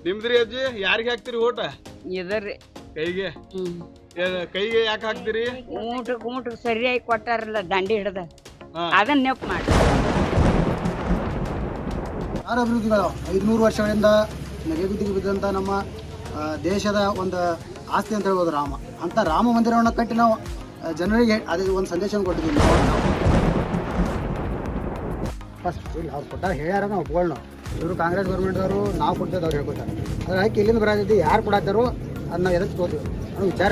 ನಿಮ್ದ್ರಿ ಅಜ್ಜಿ ಯಾರಿಗೆ ಹಾಕ್ತಿರಿ ಓಟ? ಇದರಿ ಕೈಗೆ. ಕೈಗೆ ಯಾಕೆ ಹಾಕ್ತಿರಿ? ಊಟಕ್ಕೆ ಸರಿಯಾಗಿ ಕೊಟ್ಟಾರಲ್ಲ ದಂಡಿ ಹಿಡ್ದ ಅದನ್ನ ನೆಪ್ ಮಾಡಿ. ಯಾರ ಅಭಿವೃದ್ಧಿಗಳು 500 ವರ್ಷಗಳಿಂದ ನೆಗೆಗುದಿಗೆ ಬಿದ್ದಂಥ ನಮ್ಮ ದೇಶದ ಒಂದು ಆಸ್ತಿ ಅಂತ ಹೇಳ್ಬೋದು ರಾಮ. ಅಂತ ರಾಮ ಮಂದಿರವನ್ನು ಕಟ್ಟಿ ನಾವು ಜನರಿಗೆ ಅದೇ ಒಂದು ಸಂದೇಶವನ್ನು ಕೊಟ್ಟಿದ್ದೀವಿ. ಫಸ್ಟ್ ಇಲ್ಲಿ ಅವ್ರು ಕೊಟ್ಟಾರ ಹೇಳ್ಯಾರ ನಾವು ಒಪ್ಕೊಳ್ಳೋಣ. ಇವರು ಕಾಂಗ್ರೆಸ್ ಗೌರ್ಮೆಂಟ್ದವರು ನಾವು ಕೊಡ್ತೇವೆ ಅವ್ರು ಹೇಳ್ಕೊತಾರೆ. ಅದ್ರ ಹಾಕಿ ಇಲ್ಲಿಂದ ಬರೋದೈತಿ ಯಾರು ಕೊಡತ್ತಾರೋ ಅದನ್ನ ನಾವು ಎದಕ್ಕೆ ತೋತೀವಿ ಅನ್ನೋ ವಿಚಾರ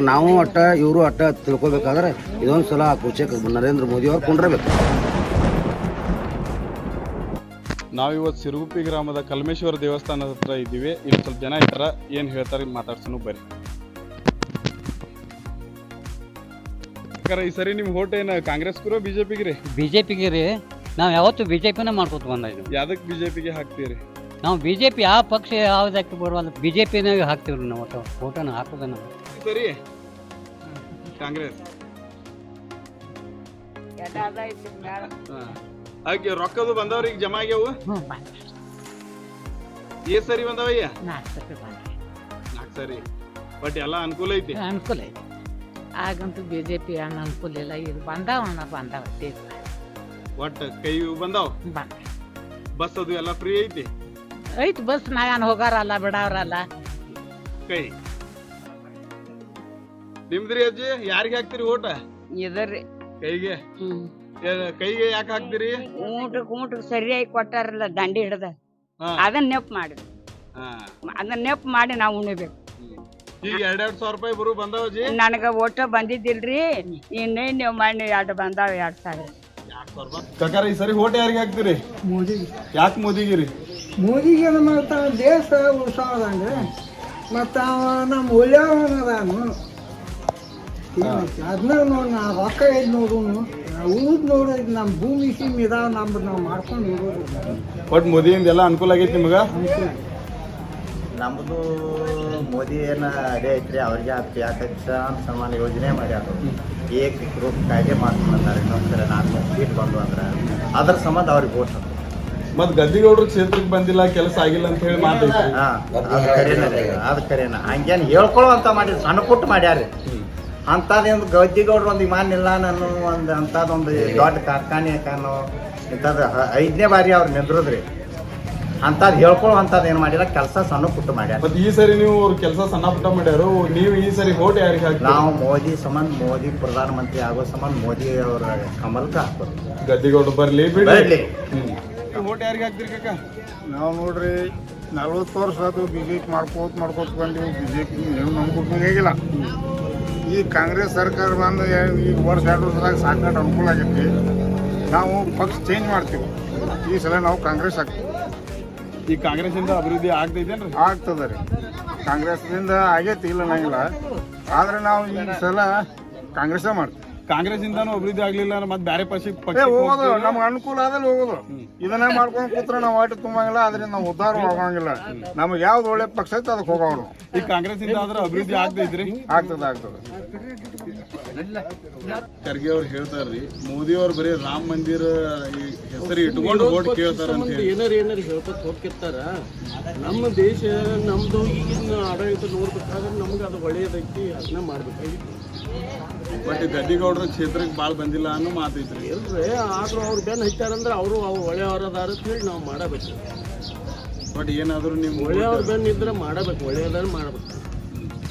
ನಾವು ಅಟ್ಟ ಇವರು ಅಟ್ಟ ತಿಳ್ಕೊಬೇಕಾದ್ರೆ ಇದೊಂದು ಸಲ ಕುರ್ಚಕ್ಕೆ ನರೇಂದ್ರ ಮೋದಿ ಅವ್ರು ಕೊಂಡ್ರಬೇಕು. ನಾವಿವತ್ತು ಸಿರುಗುಪ್ಪಿ ಗ್ರಾಮದ ಕಲ್ಮೇಶ್ವರ ದೇವಸ್ಥಾನದ ಹತ್ರ ಇದ್ದೀವಿ. ಇಲ್ಲಿ ಸ್ವಲ್ಪ ಜನ ಇದ್ದಾರ, ಏನು ಹೇಳ್ತಾರೆ ಮಾತಾಡ್ಸೋಣ ಬರ್ರಿ. ಈ ಸರಿ ನಿಮ್ ಓಟ್ ಏನ ಕಾಂಗ್ರೆಸ್ಗೂ ಬಿಜೆಪಿಗೆ ರೀ? ಬಿಜೆಪಿಗೆ ರೀ. ನಾವು ಯಾವತ್ತು ಬಿಜೆಪಿನ ಮಾಡ್ಕೊತ ಬಂದಿದ್ವಿ. ಯಾವ್ದಕ್ ಬಿಜೆಪಿಗೆ ಹಾಕ್ತೀರಿ? ನಾವು ಬಿಜೆಪಿ ಯಾವ ಪಕ್ಷ ಯಾವ್ದಕ್ಕೆ ಬರುವಲ್ಲ ಬಿಜೆಪಿನಾಗ ಹಾಕ್ತೀವ್ರಿ ನಾವು. ಓಟನ ಹಾಕೋದ ನಾವು ಸರಿ ಕಾಂಗ್ರೆಸ್ ಹಾಗೆ ರೊಕ್ಕದು ಬಂದವ್ರಿ ಈಗ ಜಮಾ ಆಗ್ಯಾವು. ಸರಿ ಬಂದವಯ್ಯ 4 ಸರಿ. ಬಟ್ ಎಲ್ಲ ಅನುಕೂಲ ಐತಿ. ಅನುಕೂಲ ಐತಿ. ಆಗಂತೂ ಬಿಜೆಪಿ ಅನ್ನ ಅನುಕೂಲ ಇಲ್ಲ. ಇದು ಬಂದಾವ ಒಟ್ಟ ಕೈ ಬಂದಾವ್. ಬಸ್ ಅದು ಎಲ್ಲ ಫ್ರೀ ಐತಿ. ಐತಿ ಬಸ್ ನಾವೇನು ಹೋಗಾರಲ್ಲ ಬಿಡವ್ರಲ್ಲ. ಕೈ ನಿಮ್ದ್ರಿ ಅಜ್ಜಿ ಯಾರಿಗೆ ಹಾಕ್ತಿರಿ ಓಟ? ಇದರಿ ಕೈಗೆ. ಕೈಗೆ ಯಾಕೆ ಹಾಕ್ತಿರಿ? ಊಟಕ್ಕೆ ಸರಿಯಾಗಿ ಕೊಟ್ಟಾರಲ್ಲ ದಂಡಿ ಹಿಡ್ದ ಅದನ್ನ ನೆಪ್ ಮಾಡಿ ಅದನ್ನ ನೆಪ್ ಮಾಡಿ ನಾವು ಉಣ್ಬೇಕು. ಈಗ 2,000 ರೂಪಾಯಿ ಬರು ಬಂದಾವಜಿ. ನನಗ ಓಟ ಬಂದಿದ್ದಿಲ್ರಿ. ಇನ್ನೇನ್ ನೀವು ಮಾಡಿ 2 ಬಂದಾವ 2,000. ಕಕಾರ ಈ ಸರಿ ಓಟ್ ಯಾರಿಗೆ ಹಾಕ್ತಿರಿ? ಮೋದಿಗೆ. ಯಾಕೆ ಮೋದಿಗೆ ರೀ? ಮೋದಿಗೆ ಮತ್ತು ದೇಶ ಉಳ್ಸಾದಂಗೆ ಮತ್ತು ನಮ್ಮ ಒಳ್ಳೆಯವನು ಅದನ್ನ ನೋಡಿ ನಾ ರೊಕ್ಕ ಎಲ್ಲಿ ನೋಡೋನು ಉಳಿದ್ ನೋಡೋದು ನಮ್ಮ ಭೂಮಿ ಸೀಮೆ ಇದಾವ ನಮ್ದು ನಾವು ಮಾಡ್ಕೊಂಡು ನೋಡೋದು. ಒಟ್ಟು ಮೋದಿಯಿಂದ ಎಲ್ಲ ಅನುಕೂಲ ಆಗೈತಿ ನಿಮ್ಗೆ? ನಮ್ಮದು ಮೋದಿ ಏನು ಅದೇ ಐತ್ರಿ. ಅವ್ರಿಗೆ ಯಾಕೆ ಸಮಾನ ಯೋಜನೆ ಮಾಡ್ಯಾರ. ಏಕ್ ಗ್ರೂಪ್ ಕಾಯ್ದೆ ಮಾಡ್ಕೊಂಡ್ಬಂದಾರೆ. ಇನ್ನೊಂದ್ಸರಿ 4 ಸೀಟ್ ಬಂದು ಅಂದ್ರೆ ಅದ್ರ ಸಂಬಂಧ ಅವ್ರಿಗೆ ಓಟ್ ಹಾಕೋದು. ಮತ್ ಗದ್ದಿಗೌಡರು ಕ್ಷೇತ್ರಕ್ಕೆ ಬಂದಿಲ್ಲ, ಕೆಲಸ ಆಗಿಲ್ಲ ಅಂತ ಹೇಳಿ ಮಾತಾಡ್ತಾರೆ. ಅದು ಕರೇನ ಹಂಗೇನು ಹೇಳ್ಕೊಳ್ಳುವಂತ ಮಾಡಿ ಸಣ್ಣ ಪುಟ್ಟ ಮಾಡ್ಯಾರಿ. ಅಂಥದ್ದೇನು ಗದ್ದಿಗೌಡ್ರು ಒಂದು ವಿಮಾನ ಇಲ್ಲ ನಾನು ಒಂದು ಅಂಥದ್ದೊಂದು ದೊಡ್ಡ ಕಾರ್ಖಾನೆ ಇಂಥದ್ದು 5ನೇ ಬಾರಿ ಅವ್ರು ನಿಂದ್ರದ್ರಿ. ಅಂಥದ್ದು ಹೇಳ್ಕೊಳ್ಳುವಂಥದ್ದು ಏನು ಮಾಡಿಲ್ಲ. ಕೆಲಸ ಸಣ್ಣ ಪುಟ್ಟ ಮಾಡ್ಯಾರ. ಮತ್ತೆ ಈ ಸರಿ ನೀವು ಅವ್ರ ಕೆಲಸ ಸಣ್ಣ ಪುಟ್ಟ ಮಾಡ್ಯಾರು. ನೀವು ಈ ಸರಿ ಓಟ್ ಯಾರಿಗೆ ಹಾಕಿ? ನಾವು ಮೋದಿ ಸಂಬಂಧ ಮೋದಿ ಪ್ರಧಾನಮಂತ್ರಿ ಆಗೋ ಸಂಬಂಧ ಮೋದಿ ಅವರ ಕಮಲ್ಕ ಹಾಕೋದು. ಗದ್ದಿಗೌಡರು ಬರ್ಲಿ ಬಿಡ್ಲಿ. ಓಟ್ ಯಾರಿಗೆ ಹಾಕ್ತಿರಿ ಕಾಕ? ನಾವು ನೋಡ್ರಿ 40 ವರ್ಷ ಅದು ಬಿಜೆಪಿ ಮಾಡ್ಕೋತ ಬಂದೀವಿ. ಬಿಜೆಪಿ ಏನು ನಮ್ಗೆ ಬೇಕಾಗಿಲ್ಲ. ಈ ಕಾಂಗ್ರೆಸ್ ಸರ್ಕಾರ ಬಂದು ಈಗ ವರ್ಷ 2 ವರ್ಷದಾಗ ಸಾಕಷ್ಟು ಅನುಕೂಲ ಆಗೈತಿ. ನಾವು ಪಕ್ಷ ಚೇಂಜ್ ಮಾಡ್ತೀವಿ. ಈ ಸಲ ನಾವು ಕಾಂಗ್ರೆಸ್ ಹಾಕ್ತೀವಿ. ಈ ಕಾಂಗ್ರೆಸ್ಸಿಂದ ಅಭಿವೃದ್ಧಿ ಆಗ್ತೈತೇನ್ರಿ? ಆಗ್ತದೆ ರೀ. ಕಾಂಗ್ರೆಸ್ನಿಂದ ಆಗೈತಿ ಇಲ್ಲ ನಂಗಿಲ್ಲ. ಆದ್ರೆ ನಾವು ಈ ಸಲ ಕಾಂಗ್ರೆಸ್ ಮಾಡ್ತೀವಿ. ಕಾಂಗ್ರೆಸ್ಸಿಂದಾನು ಅಭಿವೃದ್ಧಿ ಆಗ್ಲಿಲ್ಲ ಮತ್ತೆ ಬೇರೆ ಪಕ್ಷ ಹೋಗೋದು ನಮ್ಗೆ ಅನುಕೂಲ ಆದಲ್ಲಿ ಹೋಗೋದು. ಇದನ್ನೇ ಮಾಡ್ಕೊಂಡು ಕೂತ್ರೆ ನಾವು ಒಟ್ಟು ತುಂಬಂಗಿಲ್ಲ. ಅದರಿಂದ ನಾವು ಉದ್ಧಾರ ಹೋಗಂಗಿಲ್ಲ. ನಮ್ಗೆ ಯಾವ್ದು ಒಳ್ಳೆ ಪಕ್ಷ ಐತೆ ಅದಕ್ಕೆ ಹೋಗೋರು. ಈ ಕಾಂಗ್ರೆಸ್ಸಿಂದ ಆದ್ರೆ ಅಭಿವೃದ್ಧಿ ಆಗ್ತೈತ್ರಿ? ಆಗ್ತದೆ. ಖರ್ಗೆ ಅವ್ರು ಹೇಳ್ತಾರ್ರಿ, ಮೋದಿ ಅವ್ರು ಬರೀ ರಾಮ ಮಂದಿರ ಹೆಸರು ಇಟ್ಕೊಂಡು ಓಟ್ ಕೇಳ್ತಾರ ಅಂತ ಹೇಳಿ. ಏನಾರು ಹೇಳ್ಕೊತ ಹೋಗ್ತಿರ್ತಾರ. ನಮ್ಮ ದೇಶ ನಮ್ದು ಈಗಿನ ಆಡಳಿತ ನೋಡ್ಬೇಕಾದ್ರೆ ನಮ್ಗೆ ಅದು ಒಳ್ಳೆಯದೈತಿ. ಅದನ್ನ ಮಾಡ್ಬೇಕಾಗಿತ್ತು. ಬಟ್ ಗದ್ದಿಗೌಡರ ಕ್ಷೇತ್ರಕ್ಕೆ ಭಾಳ ಬಂದಿಲ್ಲ ಅನ್ನೋ ಮಾತೈತ್ರಿ. ಇಲ್ರಿ, ಆದ್ರೂ ಅವ್ರು ಬೆನ್ನು ಹಚ್ಚಾರಂದ್ರೆ ಅವರು ಒಳ್ಳೆಯವರದಾರ ಅಂತ ಹೇಳಿ ನಾವು ಮಾಡಬೇಕು. ಬಟ್ ಏನಾದ್ರು ನೀವು ಒಳ್ಳೆಯವ್ರ ಬೆನ್ನು ಇದ್ರೆ ಮಾಡಬೇಕು, ಒಳ್ಳೆಯದಾರ ಮಾಡಬೇಕು.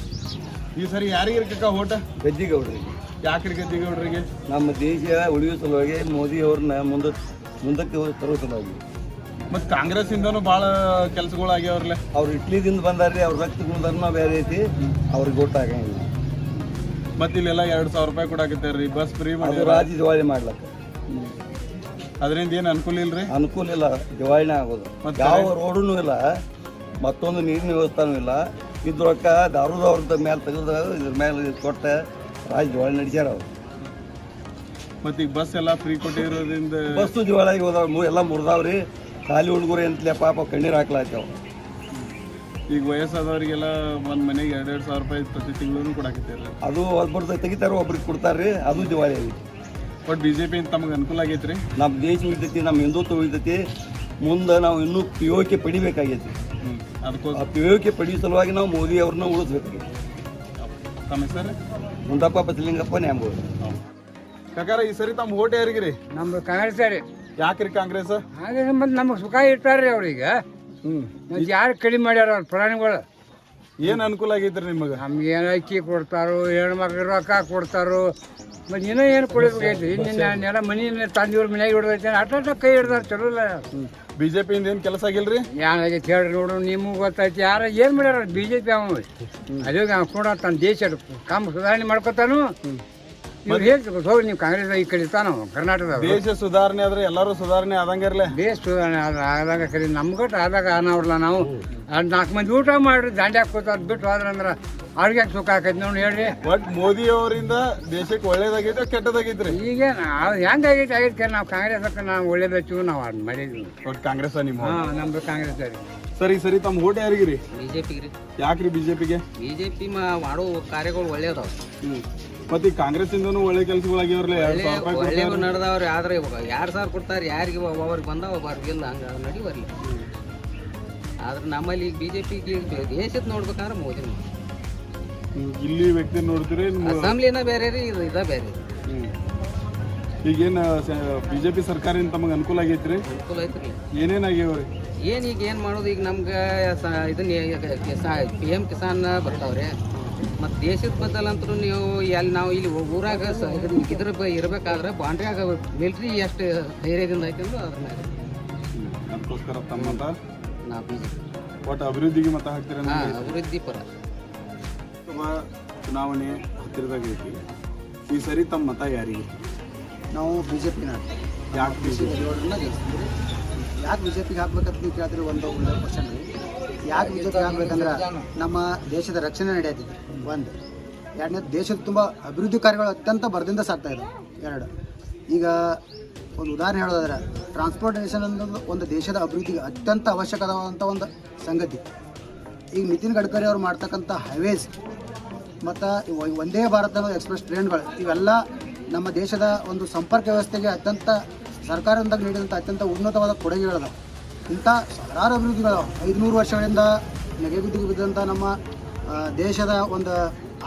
ಈ ಸರಿ ಯಾರಿಗೆ ಇರ್ಕ ಓಟ? ಗದ್ದಿಗೌಡರಿಗೆ. ಯಾಕ್ರಿ ಗದ್ದಿಗೌಡರಿಗೆ? ನಮ್ಮ ದೇಶ ಉಳಿಯೋ ಸಲುವಾಗಿ ಮೋದಿ ಅವ್ರನ್ನ ಮುಂದಕ್ಕೆ ತರೋ ಸಲುವಾಗಿ. ಮತ್ತು ಕಾಂಗ್ರೆಸ್ಸಿಂದನೂ ಭಾಳ ಕೆಲಸಗಳು ಆಗ್ಯಾವ್ರಲ್ಲ. ಅವ್ರು ಇಟ್ಲಿದಿಂದ ಬಂದಾರ್ರಿ. ಅವ್ರ ರಕ್ತ ಗುಣಧರ್ಮ ಬೇರೆ ಐತಿ. ಅವ್ರಿಗೆ ಓಟ್ ಆಗಂಗಿಲ್ಲ. ಮತ್ತೆ ಇಲ್ಲೆಲ್ಲ 2,000 ರೂಪಾಯಿ ಕೊಡಾಕತ್ತಾರ್ರಿ. ಬಸ್ ಫ್ರೀ ಮಾಡಿ ರಾಜ್ಯ ದಿವಾಳಿ ಮಾಡ್ಲಕ್ಕ. ಅದರಿಂದ ಏನು ಅನುಕೂಲ ಇಲ್ರಿ? ಅನುಕೂಲ ಇಲ್ಲ. ದಿವಾಳಿನೇ ಆಗೋದು. ಯಾವ ರೋಡೂ ಇಲ್ಲ, ಮತ್ತೊಂದು ನೀರಿನ ವ್ಯವಸ್ಥಾನೂ ಇಲ್ಲ. ಇದ್ರ ರೊಕ್ಕ ದಾರುದವ್ರದ ಮೇಲೆ ತೆಗೆದು ಇದ್ರ ಮೇಲೆ ಕೊಟ್ಟ ರಾಜ್ಯ ದಿವಾಳಿ ನಡೆಸ್ಯಾರ ಅವ್ರು. ಮತ್ತೆ ಈಗ ಬಸ್ ಎಲ್ಲ ಫ್ರೀ ಕೊಟ್ಟಿರೋದ್ರಿಂದ ಬಸ್ಸು ದಿವಾಳಿ ಹೋದವ್ ಎಲ್ಲ ಮುರಿದಾವ್ರಿ. ಖಾಲಿ ಹುಡುಗರು ಎಂತಲೇ ಪಾಪ ಕಣ್ಣೀರು ಹಾಕ್ಲಾಗ್ತಾವ. ಈಗ ವಯಸ್ಸಾದವರಿಗೆಲ್ಲ ಒಂದು ಮನೆಗೆ 2,000 ರೂಪಾಯಿ ಪ್ರತಿ ತಿಂಗಳು ಕೊಡಾಕತ್ತೀರ. ಅದು ಒಬ್ಬರು ತೆಗಿತಾರ, ಒಬ್ರಿಗೆ ಕೊಡ್ತಾರ್ರಿ. ಅದು ದಿವಾಳಿ ಆಗೈತಿ. ಬಟ್ ಬಿಜೆಪಿ ತಮಗೆ ಅನುಕೂಲ ಆಗೈತ್ರಿ. ನಮ್ಮ ದೇಶ ಉಳಿತೈತಿ, ನಮ್ಮ ಹಿಂದುತ್ವ ಉಳಿತೈತಿ. ಮುಂದೆ ನಾವು ಇನ್ನೂ POK ಪಡಿಬೇಕಾಗೈತಿ. ಅದಕ್ಕೋಸ್ಕರ ಆ POK ಪಡಿ ಸಲುವಾಗಿ ನಾವು ಮೋದಿ ಅವ್ರನ್ನ ಉಳಿಸ್ಬೇಕಾಗೈತಿ. ತಮ್ಮ ಹೆಸರು ಮುಂದಪ್ಪ ಬಸಲಿಂಗಪ್ಪ ನ್ಯಾಂಬೋರು. ಕಾಕಾರ ಈ ಸರಿ ತಮ್ಮ ಓಟ್ ಯಾರಿಗಿರಿ? ನಮ್ದು ಕಾಂಗ್ರೆಸ್ ರೀ. ಯಾಕ್ರಿ ಕಾಂಗ್ರೆಸ್? ಹಾಗೆ ಮತ್ತೆ ನಮಗೆ ಸುಖ ಇರ್ತಾರ್ರಿ ಅವ್ರಿಗೆ. ಮತ್ತೆ ಯಾರು ಕಡಿಮೆ ಮಾಡ್ಯಾರ ಅವ್ರ ಪ್ರಾಣಿಗಳು? ಏನ್ ಅನುಕೂಲ ಆಗೈತ್ರಿ ನಿಮಗೆ? ನಮ್ಗೆ ಏನು ಅಕ್ಕಿ ಕೊಡ್ತಾರೋ, ಹೆಣ್ಮಕ್ಳು ರೊಕ್ಕ ಕೊಡ್ತಾರೋ, ಮತ್ತೆ ಇನ್ನೂ ಏನು ಕೊಡಬೇಕೈತಿ? ಇನ್ನೆಲ್ಲ ಮನಿ ತಂದಿವ್ರ ಮನ್ಯಾಗ ಹಿಡ್ದೈತೆ, ಅಟ್ಟ ಕೈ ಹಿಡ್ದಾರ, ಚಲೋ ಇಲ್ಲ. ಬಿಜೆಪಿಯಿಂದ ಏನ್ ಕೆಲಸ ಆಗಿಲ್ರಿ? ಏನಾಗೈತಿ ಹೇಳ್ರಿ ನೋಡು, ನಿಮಗೂ ಗೊತ್ತೈತಿ. ಯಾರು ಏನು ಮಾಡ್ಯಾರ BJP? ಅವ ಅದೇ ಕೂಡ ತನ್ನ ದೇಶ ಕಾಮ ಸುಧಾರಣೆ ಮಾಡ್ಕೊತಾನು. ಇವ್ರು ಹೇಳ್ತೀವಿ ಹೋಗಿ ನೀವು ಕಾಂಗ್ರೆಸ್ ಈ ಕಡೆ ತಾನು ಕರ್ನಾಟಕದ ದೇಶ ಸುಧಾರಣೆ ಆದ್ರೆ ಎಲ್ಲರೂ ಸುಧಾರಣೆ ಆದಂಗಿರ್ಲೆ. ದೇಶ ಸುಧಾರಣೆ ಆದಾಗ ಕರಿ ನಮ್ಗಟ್ಟು ಆದಾಗ ಅನ್ನೋರ್ಲ ನಾವು 4 ಮಂದಿ ಊಟ ಮಾಡ್ರಿ ದಾಂಡಿ ಹಾಕೋತಾರ ಬಿಟ್ಟು ಹೋದ್ರಂದ್ರ ಅವ್ರಿಗೆ ಯಾಕೆ ಸುಖ ಆಕೈತಿ ನೋಡಿ ಹೇಳ್ರಿ. ಒಟ್ ಮೋದಿ ಅವರಿಂದ ದೇಶಕ್ಕೆ ಒಳ್ಳೇದಾಗೈತೆ ಕೆಟ್ಟದಾಗೈತ್ರಿ? ಈಗ ಹೆಂಗ್ ಆಗೈತಿ ನಾವು ಕಾಂಗ್ರೆಸ್ ನಾವು ಒಳ್ಳೇದಚ್ಚು ನಾವು ಅದ್ ಮಾಡಿದ್ವಿ. ಒಟ್ ಕಾಂಗ್ರೆಸ್ ನಿಮ್ಮ? ನಮ್ದು ಕಾಂಗ್ರೆಸ್ ರೀ. ಸರಿ ಸರಿ ತಮ್ಮ ಓಟ್ ಯಾರಿಗಿರಿ? ಬಿಜೆಪಿ ರೀ. ಯಾಕ್ರಿ ಬಿಜೆಪಿಗೆ? ಬಿಜೆಪಿ ಮಾಡೋ ಕಾರ್ಯಗಳು ಒಳ್ಳೇದಾವ. ಮತ್ತೆ ಈ ಕಾಂಗ್ರೆಸ್ ಇಂದನೂ ಒಳ್ಳೆ ಕೆಲಸಗಳಾಗ್ಯಾವ್ರಲ್ಲ. ಒಳ್ಳೆಯವು ನಡೆದವ್ರಿ. ಆದ್ರೆ ಇವಾಗ 2,000 ಕೊಡ್ತಾರೆ ಯಾರಿಗೆ, ಒಬ್ಬರಿಗೆ ಬಂದಾವ ಒಬ್ಬರಿಗೆ ಇಲ್ಲ, ಹಂಗ ನಡಿವರ್ಲಿ. ಆದ್ರೆ ನಮ್ಮಲ್ಲಿ ಈಗ BJP ದೇಶದ ನೋಡ್ಬೇಕಾದ್ರೆ ಮೋದಿ. ಇಲ್ಲಿ ವ್ಯಕ್ತಿ ನೋಡ್ತೀರಿ? ಅಸೆಂಬ್ಲಿನ ಬೇರೆ ರೀ, ಇದ ಬೇರೆ. ಈಗೇನ್ ಬಿಜೆಪಿ ಸರ್ಕಾರ ತಮಗೆ ಅನುಕೂಲ ಆಗೈತ್ರಿ? ಅನುಕೂಲ ಐತ್ರಿ. ಏನೇನಾಗ್ಯಾವ್ರಿ? ಈಗ ಏನು ಮಾಡೋದು? ಈಗ ನಮ್ಗೆ ಇದನ್ನ PM ಕಿಸಾನ್ ಬರ್ತಾವ್ರಿ. ಮತ್ತು ದೇಶದ ಬದಲಂತರೂ ನೀವು ನಾವು ಇಲ್ಲಿ ಊರಾಗ ಇದ್ರ ಇರಬೇಕಾದ್ರೆ ಬಾಂಡ್ರ್ಯಾಗ ಮಿಲ್ಟ್ರಿ ಎಷ್ಟು ಧೈರ್ಯದಿಂದ ಐತೆ ಅಂದ್ರೆ ಅದ್ರ ಮೇಲೆ ಅದಕ್ಕೋಸ್ಕರ ತಮ್ಮ ಮತ ನಾವು BJP. ಒಟ್ಟು ಅಭಿವೃದ್ಧಿಗೆ ಮತ ಹಾಕ್ತೀರ? ಅಭಿವೃದ್ಧಿ ಪರ. ಚುನಾವಣೆ ಹತ್ತಿರದಾಗ ಐತಿ. ಈ ಸರಿ ತಮ್ಮ ಮತ ಯಾರಿಗೆ? ನಾವು BJP ಯಾಕೆ ಬಿಜೆಪಿ? ಯಾಕೆ BJPಗೆ ಹಾಕ್ಬೇಕಂತ ನೀವು ಕೇಳಿದ್ರೆ ಒಂದು ಒಳ್ಳೆ ಕ್ವಶನ್ ರೀ. ಯಾಕೆ BJP ಹಾಕ್ಬೇಕಂದ್ರೆ ನಮ್ಮ ದೇಶದ ರಕ್ಷಣೆ ನಡೆಯತ್ತಿದೆ ಒಂದು. ಎರಡನೇ, ದೇಶದ ತುಂಬ ಅಭಿವೃದ್ಧಿ ಕಾರ್ಯಗಳು ಅತ್ಯಂತ ಭರದಿಂದ ಸಾಗ್ತಾ ಇದೆ. 2, ಈಗ ಒಂದು ಉದಾಹರಣೆ ಹೇಳೋದಾದ್ರೆ ಟ್ರಾನ್ಸ್ಪೋರ್ಟೇಷನ್ ಅನ್ನೋದು ಒಂದು ದೇಶದ ಅಭಿವೃದ್ಧಿಗೆ ಅತ್ಯಂತ ಅವಶ್ಯಕವಾದಂಥ ಒಂದು ಸಂಗತಿ. ಈಗ ನಿತಿನ್ ಗಡ್ಕರಿ ಅವರು ಮಾಡ್ತಕ್ಕಂಥ ಹೈವೇಸ್ ಮತ್ತು ಒಂದೇ ಭಾರತ ಅನ್ನೋ ಎಕ್ಸ್ಪ್ರೆಸ್ ಟ್ರೈನ್ಗಳು ಇವೆಲ್ಲ ನಮ್ಮ ದೇಶದ ಒಂದು ಸಂಪರ್ಕ ವ್ಯವಸ್ಥೆಗೆ ಅತ್ಯಂತ ಸರ್ಕಾರದಿಂದ ನೀಡಿದಂಥ ಅತ್ಯಂತ ಉನ್ನತವಾದ ಕೊಡುಗೆಗಳದ. ಇಂಥ ಸಾವಿರಾರು ಅಭಿವೃದ್ಧಿಗಳು 500 ವರ್ಷಗಳಿಂದ ನೆಗೆಗುದಿಗೆ ಬಿದ್ದಂಥ ನಮ್ಮ ದೇಶದ ಒಂದು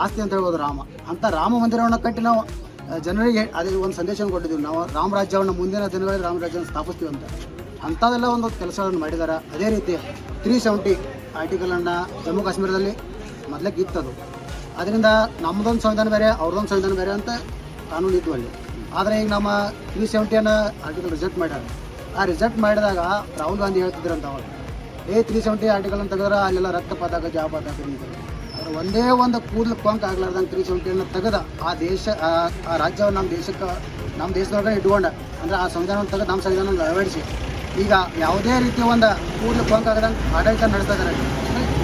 ಆಸ್ತಿ ಅಂತ ಹೇಳ್ಬೋದು ರಾಮ. ಅಂಥ ರಾಮ ಮಂದಿರವನ್ನು ಕಟ್ಟಿ ನಾವು ಜನರಿಗೆ ಅದೇ ಒಂದು ಸಂದೇಶವನ್ನು ಕೊಟ್ಟಿದ್ದೀವಿ. ನಾವು ರಾಮರಾಜ್ಯವನ್ನು ಮುಂದಿನ ದಿನಗಳಲ್ಲಿ ರಾಮರಾಜ್ಯವನ್ನು ಸ್ಥಾಪಿಸ್ತೀವಿ ಅಂತ. ಅಂಥದ್ದೆಲ್ಲ ಒಂದು ಕೆಲಸಗಳನ್ನು ಮಾಡಿದ್ದಾರೆ. ಅದೇ ರೀತಿ 370 ಆರ್ಟಿಕಲನ್ನು ಜಮ್ಮು ಕಾಶ್ಮೀರದಲ್ಲಿ ಮೊದಲಕ್ಕೆ ಇತ್ತದು. ಅದರಿಂದ ನಮ್ಮದೊಂದು ಸಂವಿಧಾನ ಬೇರೆ, ಅವ್ರದ್ದೊಂದು ಸಂವಿಧಾನ ಬೇರೆ ಅಂತ ಕಾನೂನು ಇತ್ತು ಅಲ್ಲಿ. ಆದರೆ ಈಗ ನಮ್ಮ 370 ಆರ್ಟಿಕಲ್ ರಿಜೆಕ್ಟ್ ಮಾಡ್ಯಾರ. ಆ ರಿಜೆಕ್ಟ್ ಮಾಡಿದಾಗ ರಾಹುಲ್ ಗಾಂಧಿ ಹೇಳ್ತಿದ್ರಂತ ಅವಾಗ 370 ಆರ್ಟಿಕಲ್ ತೆಗೆದ್ರೆ ಅಲ್ಲೆಲ್ಲ ರಕ್ತಪಾತ ಆಗೋದು, ಜಾಪಾತ ಆಗೋದು. ಆದರೆ ಒಂದೇ ಒಂದು ಕೂದಲು ಕೊಂಕ್ ಆಗ್ಲಾರ್ದಂಗೆ 370 ತೆಗೆದ ಆ ದೇಶ ಆ ರಾಜ್ಯವನ್ನು ನಮ್ಮ ದೇಶದೊಳಗೆ ಇಟ್ಕೊಂಡ. ಅಂದರೆ ಆ ಸಂವಿಧಾನವನ್ನು ತೆಗೆದು ನಮ್ಮ ಸಂವಿಧಾನವನ್ನು ಅಳವಡಿಸಿ ಈಗ ಯಾವುದೇ ರೀತಿಯ ಒಂದು ಕೂದಲು ಕೊಂಕ್ ಆಗದಂಗೆ ಆಡಳಿತ ನಡೆಸ್ತಾ ಇದ್ದಾರೆ.